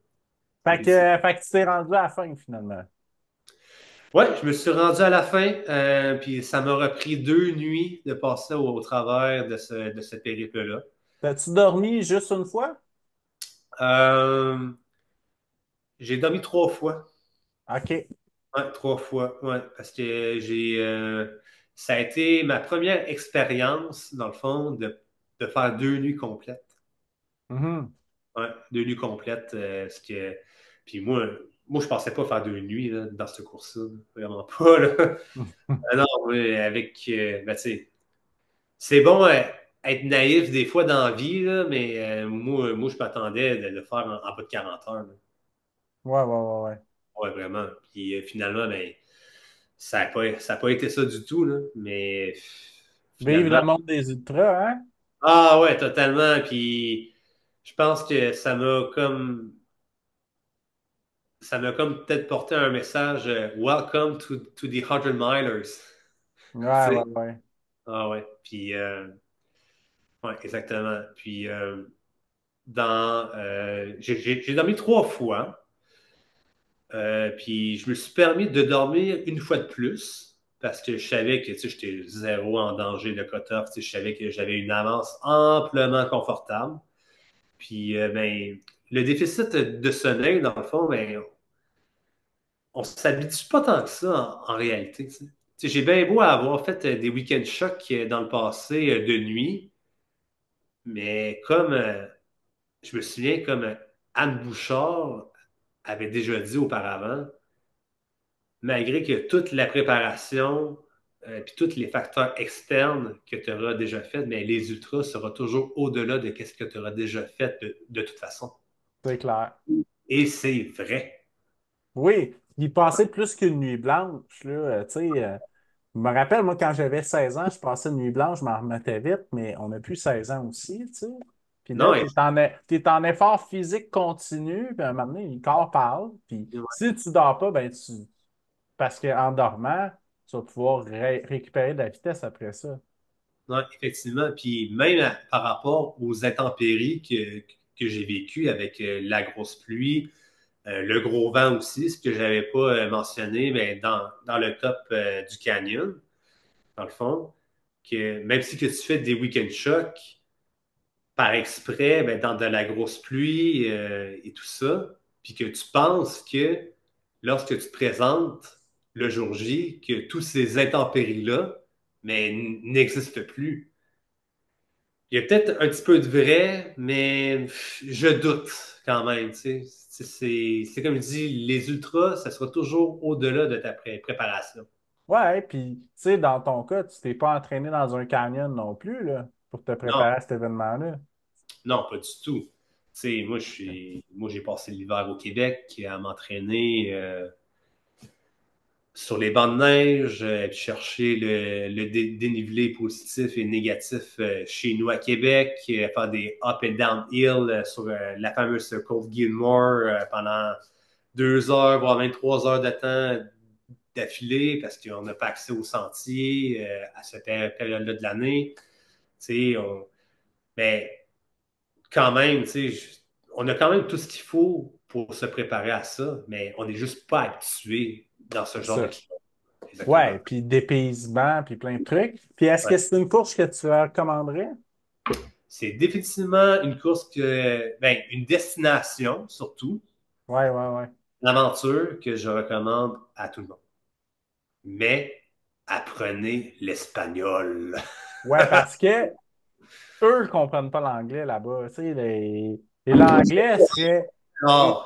Fait que tu t'es rendu à la fin finalement. Ouais, je me suis rendu à la fin, puis ça m'aura pris 2 nuits de passer au travers de ce périple-là. T'as-tu dormi juste une fois? Euh, j'ai dormi 3 fois. OK. Ouais, 3 fois, ouais, parce que ça a été ma première expérience, dans le fond, de faire 2 nuits complètes. Mhm. Ouais, 2 nuits complètes, puis moi, je pensais pas faire 2 nuits là, dans ce cours-là. Vraiment pas, là. Ah non, mais ben, tu sais, c'est bon être naïf des fois dans la vie, là, mais moi, je m'attendais de le faire en bas de 40 heures. Là. Ouais, ouais, ouais, ouais. Ouais, vraiment. Puis finalement, ben, ça a pas été ça du tout, là. Mais Vive finalement. le monde des ultras, hein? Ah ouais, totalement. Puis je pense que ça m'a comme peut-être porté un message Welcome to the 100 milers. Tu Ouais, ouais, sais? ouais. Ah ouais. Puis ouais, exactement. Puis j'ai dormi 3 fois. Puis je me suis permis de dormir une fois de plus parce que je savais que tu sais, j'étais zéro en danger de cut-off. Tu sais, je savais que j'avais une avance amplement confortable. Puis ben, le déficit de sommeil, dans le fond, ben, on ne s'habitue pas tant que ça en réalité. Tu sais. Tu sais, j'ai bien beau avoir fait des week-end chocs dans le passé de nuit, mais comme je me souviens, comme Anne Bouchard avait déjà dit auparavant, malgré que toute la préparation puis tous les facteurs externes que tu auras déjà fait, mais les ultras sera toujours au-delà de ce que tu auras déjà fait de toute façon. C'est clair. Et c'est vrai. Oui, il passait plus qu'une nuit blanche, là. Tu sais, je me rappelle, moi, quand j'avais 16 ans, je passais une nuit blanche, je m'en remettais vite, mais on a plus 16 ans aussi, tu sais. Puis là, Non, t'es en effort physique continu, puis à un moment donné, le corps parle. Puis si tu dors pas, ben parce qu'en dormant, tu vas pouvoir récupérer de la vitesse après ça. non, effectivement. Puis même par rapport aux intempéries que j'ai vécues avec la grosse pluie, le gros vent aussi, ce que je n'avais pas mentionné, mais dans le top du canyon, dans le fond, que même si que tu fais des week-end chocs par exprès, ben, dans de la grosse pluie et tout ça, puis que tu penses que lorsque tu te présentes le jour J, que tous ces intempéries-là, mais n'existent plus. Il y a peut-être un petit peu de vrai, mais je doute quand même. Tu sais. C'est comme je dis, les ultras, ça sera toujours au-delà de ta préparation. Ouais, puis, tu sais, dans ton cas, tu t'es pas entraîné dans un canyon non plus, là, pour te Non, préparer à cet événement-là. non, pas du tout. Tu sais, moi, j'ai passé l'hiver au Québec à m'entraîner sur les bancs de neige, puis chercher le dénivelé positif et négatif chez nous à Québec, faire des up and down hill sur la fameuse côte Gilmore pendant 2 heures, voire même 3 heures de temps d'affilée parce qu'on n'a pas accès aux sentiers à cette période-là de l'année. Mais quand même, on a quand même tout ce qu'il faut pour se préparer à ça, mais on n'est juste pas habitué dans ce C'est genre de ça. climat. Ouais, exactement. puis dépaysement, puis plein de trucs. Puis est-ce Ouais. que c'est une course que tu recommanderais? C'est définitivement une course ben, une destination surtout, Ouais, ouais, ouais. une aventure que je recommande à tout le monde. Mais apprenez l'espagnol. Ouais, parce que eux ne comprennent pas l'anglais là-bas. Tu sais, et l'anglais serait et, Oh,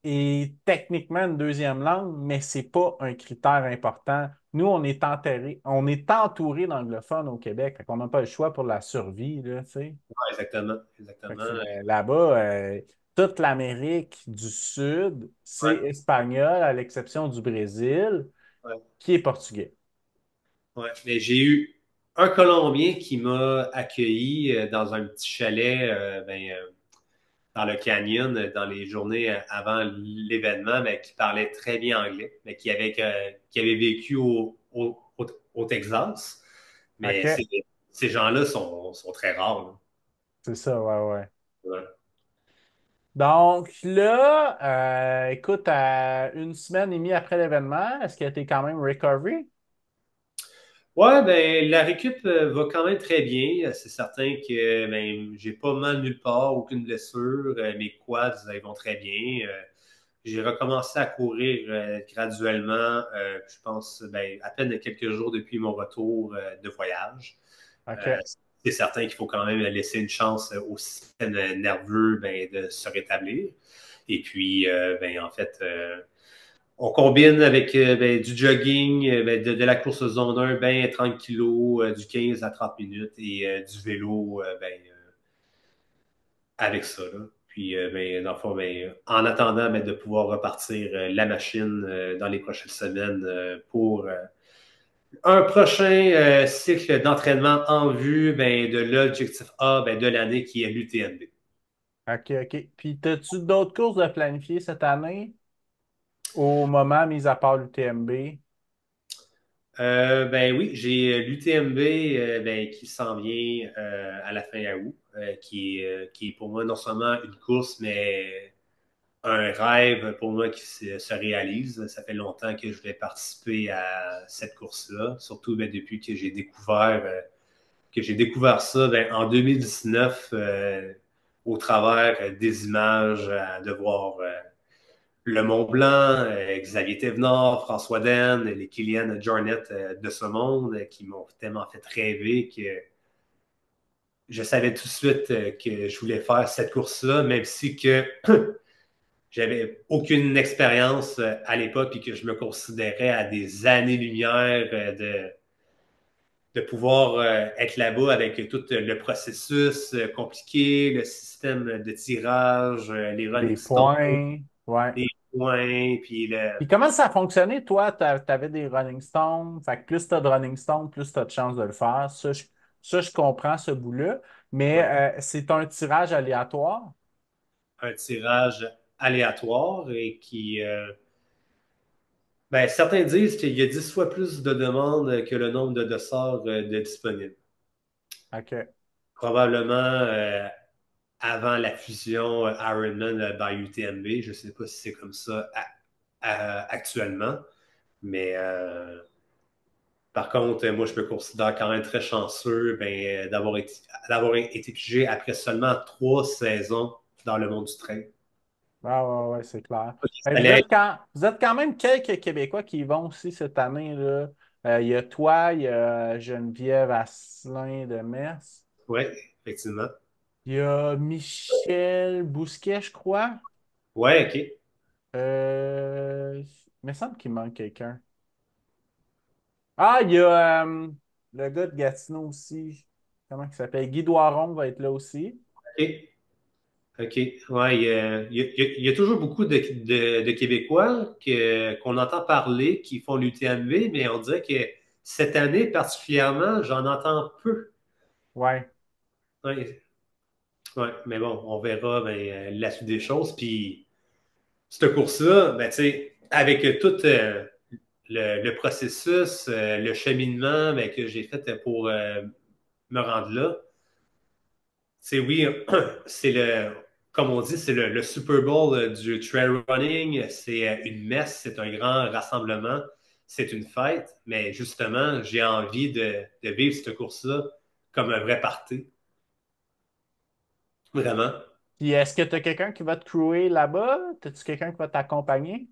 est techniquement une deuxième langue, mais c'est pas un critère important. Nous, on est entouré d'anglophones au Québec. Fait qu'on n'a pas le choix pour la survie, là, tu sais. exactement, Fait que exactement. là-bas, toute l'Amérique du Sud, c'est Ouais, espagnol, à l'exception du Brésil, ouais, qui est portugais. ouais. Mais j'ai eu un Colombien qui m'a accueilli dans un petit chalet ben, dans le canyon dans les journées avant l'événement, mais qui parlait très bien anglais, mais qui avait vécu au Texas. Mais OK? ces gens-là sont très rares. Là. C'est ça, ouais, ouais. Ouais. Donc là, écoute, à une semaine et demie après l'événement, est-ce que tu es quand même recovery? Ouais, ben la récup va quand même très bien. C'est certain que ben, j'ai pas mal nulle part, aucune blessure. Mes quads, ils vont très bien. J'ai recommencé à courir graduellement, je pense, ben, à peine quelques jours depuis mon retour de voyage. Euh, OK. c'est certain qu'il faut quand même laisser une chance au système nerveux ben, de se rétablir. Et puis, ben, en fait, on combine avec ben, du jogging, ben, de la course zone 1, ben 30 kilos, du 15 à 30 minutes et du vélo ben, avec ça. Là. Puis, ben, dans le fond, ben, en attendant ben, de pouvoir repartir la machine dans les prochaines semaines pour un prochain cycle d'entraînement en vue ben, de l'objectif A ben, de l'année qui est l'UTMB. OK, OK. Puis, as-tu d'autres courses de planifier cette année au moment, mis à part l'UTMB? Ben oui, j'ai l'UTMB ben, qui s'en vient à la fin août, qui est pour moi non seulement une course, mais un rêve pour moi qui se réalise. Ça fait longtemps que je voulais participer à cette course-là, surtout ben, depuis que j'ai découvert ça ben, en 2019 au travers des images, de voir le Mont Blanc, Xavier Thévenard, François Den, les Kylian Jornet de ce monde qui m'ont tellement fait rêver que je savais tout de suite que je voulais faire cette course-là, même si que j'avais aucune expérience à l'époque et que je me considérais à des années-lumière de pouvoir être là-bas avec tout le processus compliqué, le système de tirage, les running Des stones, points? Ouais. les points, puis Puis comment ça a fonctionné, toi? Tu avais des Running Stones. Fait que plus tu as de Running Stones, plus tu as de chances de le faire. Ça, je comprends ce bout-là. Mais ouais, c'est un tirage aléatoire. un tirage aléatoire et ben, certains disent qu'il y a 10 fois plus de demandes que le nombre de dossards de disponibles. OK. Probablement avant la fusion Ironman by UTMB. Je ne sais pas si c'est comme ça actuellement, mais par contre, moi, je me considère quand même très chanceux ben, d'avoir été pigé après seulement 3 saisons dans le monde du trail. Ah, ouais, ouais, c'est clair. Ça allait être, Vous êtes quand même quelques Québécois qui y vont aussi cette année, là. Il y a toi, il y a Geneviève Asselin de Metz. oui, effectivement. Il y a Michel Bousquet, je crois. Oui, OK. Il me semble qu'il manque quelqu'un. Ah, il y a le gars de Gatineau aussi. Comment il s'appelle? Guy Doiron va être là aussi. OK. OK. Ouais, il y a toujours beaucoup de Québécois qu'on entend parler qui font l'UTMB, mais on dirait que cette année particulièrement, j'en entends peu. Ouais. Ouais, ouais, mais bon, on verra ben, la suite des choses. Puis, ce cours-là, ben, tu sais, avec tout le processus, le cheminement ben, que j'ai fait pour me rendre là, c'est oui, c'est comme on dit, c'est le Super Bowl du trail running. C'est une messe, c'est un grand rassemblement. c'est une fête, mais justement, j'ai envie de vivre cette course-là comme un vrai party. Vraiment. Puis est-ce que tu as quelqu'un qui va te crewer là-bas? As-tu quelqu'un qui va t'accompagner?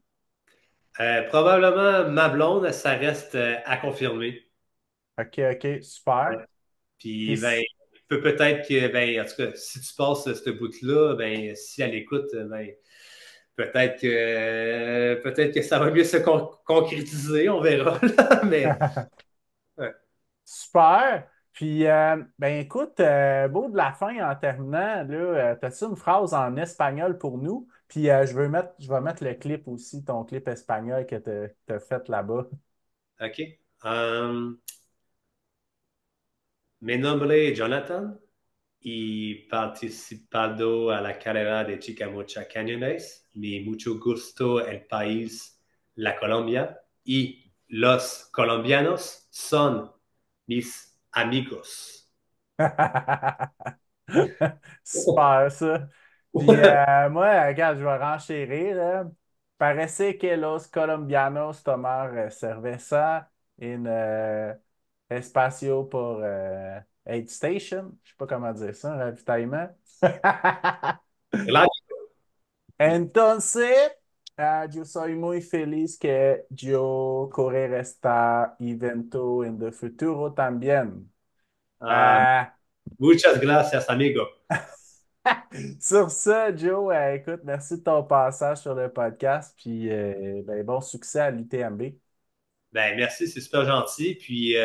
Probablement, ma blonde, ça reste à confirmer. OK, OK, super. Ouais. Puis, ben, Puis, peut-être que, ben, en tout cas, si tu passes ce bout-là, ben, si elle écoute, ben, peut-être que ça va mieux se concrétiser, on verra. Là, mais, ouais. super. Puis, ben écoute, beau de la fin en terminant, là, as-tu une phrase en espagnol pour nous? Puis, je vais mettre le clip aussi, ton clip espagnol que tu as fait là-bas. OK. Mi nombre es Jonathan y participado a la carrera de Chicamocha Cañones. Mi mucho gusto el país, la Colombia, y los colombianos son mis amigos. Super, ça. Puis moi, regarde, je vais renchérir. Là. Parece que los colombianos tomar cerveza en espacio por aid station. Je sais pas comment dire ça, un ravitaillement. Claro. Entonces, yo soy muy feliz que yo correr esta evento en el futuro también. Ah, Muchas gracias, amigo. Sur ça, Joe, écoute, merci de ton passage sur le podcast, puis ben, bon succès à l'UTMB. Ben, merci, c'est super gentil. Puis,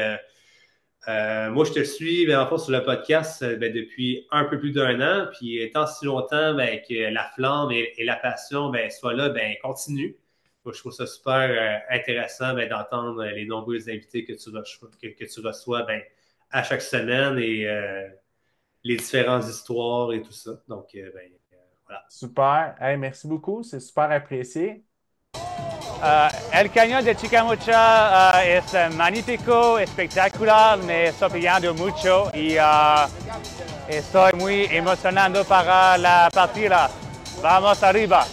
moi, je te suis, ben, en fait, sur le podcast ben, depuis un peu plus d'un an. Puis, étant si longtemps ben, que la flamme et la passion ben, soient là, ben, continue. Moi, je trouve ça super intéressant ben, d'entendre les nombreux invités que tu reçois ben, à chaque semaine et les différentes histoires et tout ça. Donc, ben, voilà. Super. Hey, merci beaucoup, c'est super apprécié. El cañón de Chicamocha es magnífico, espectacular, me estoy pillando mucho y estoy muy emocionado para la partida. Vamos arriba.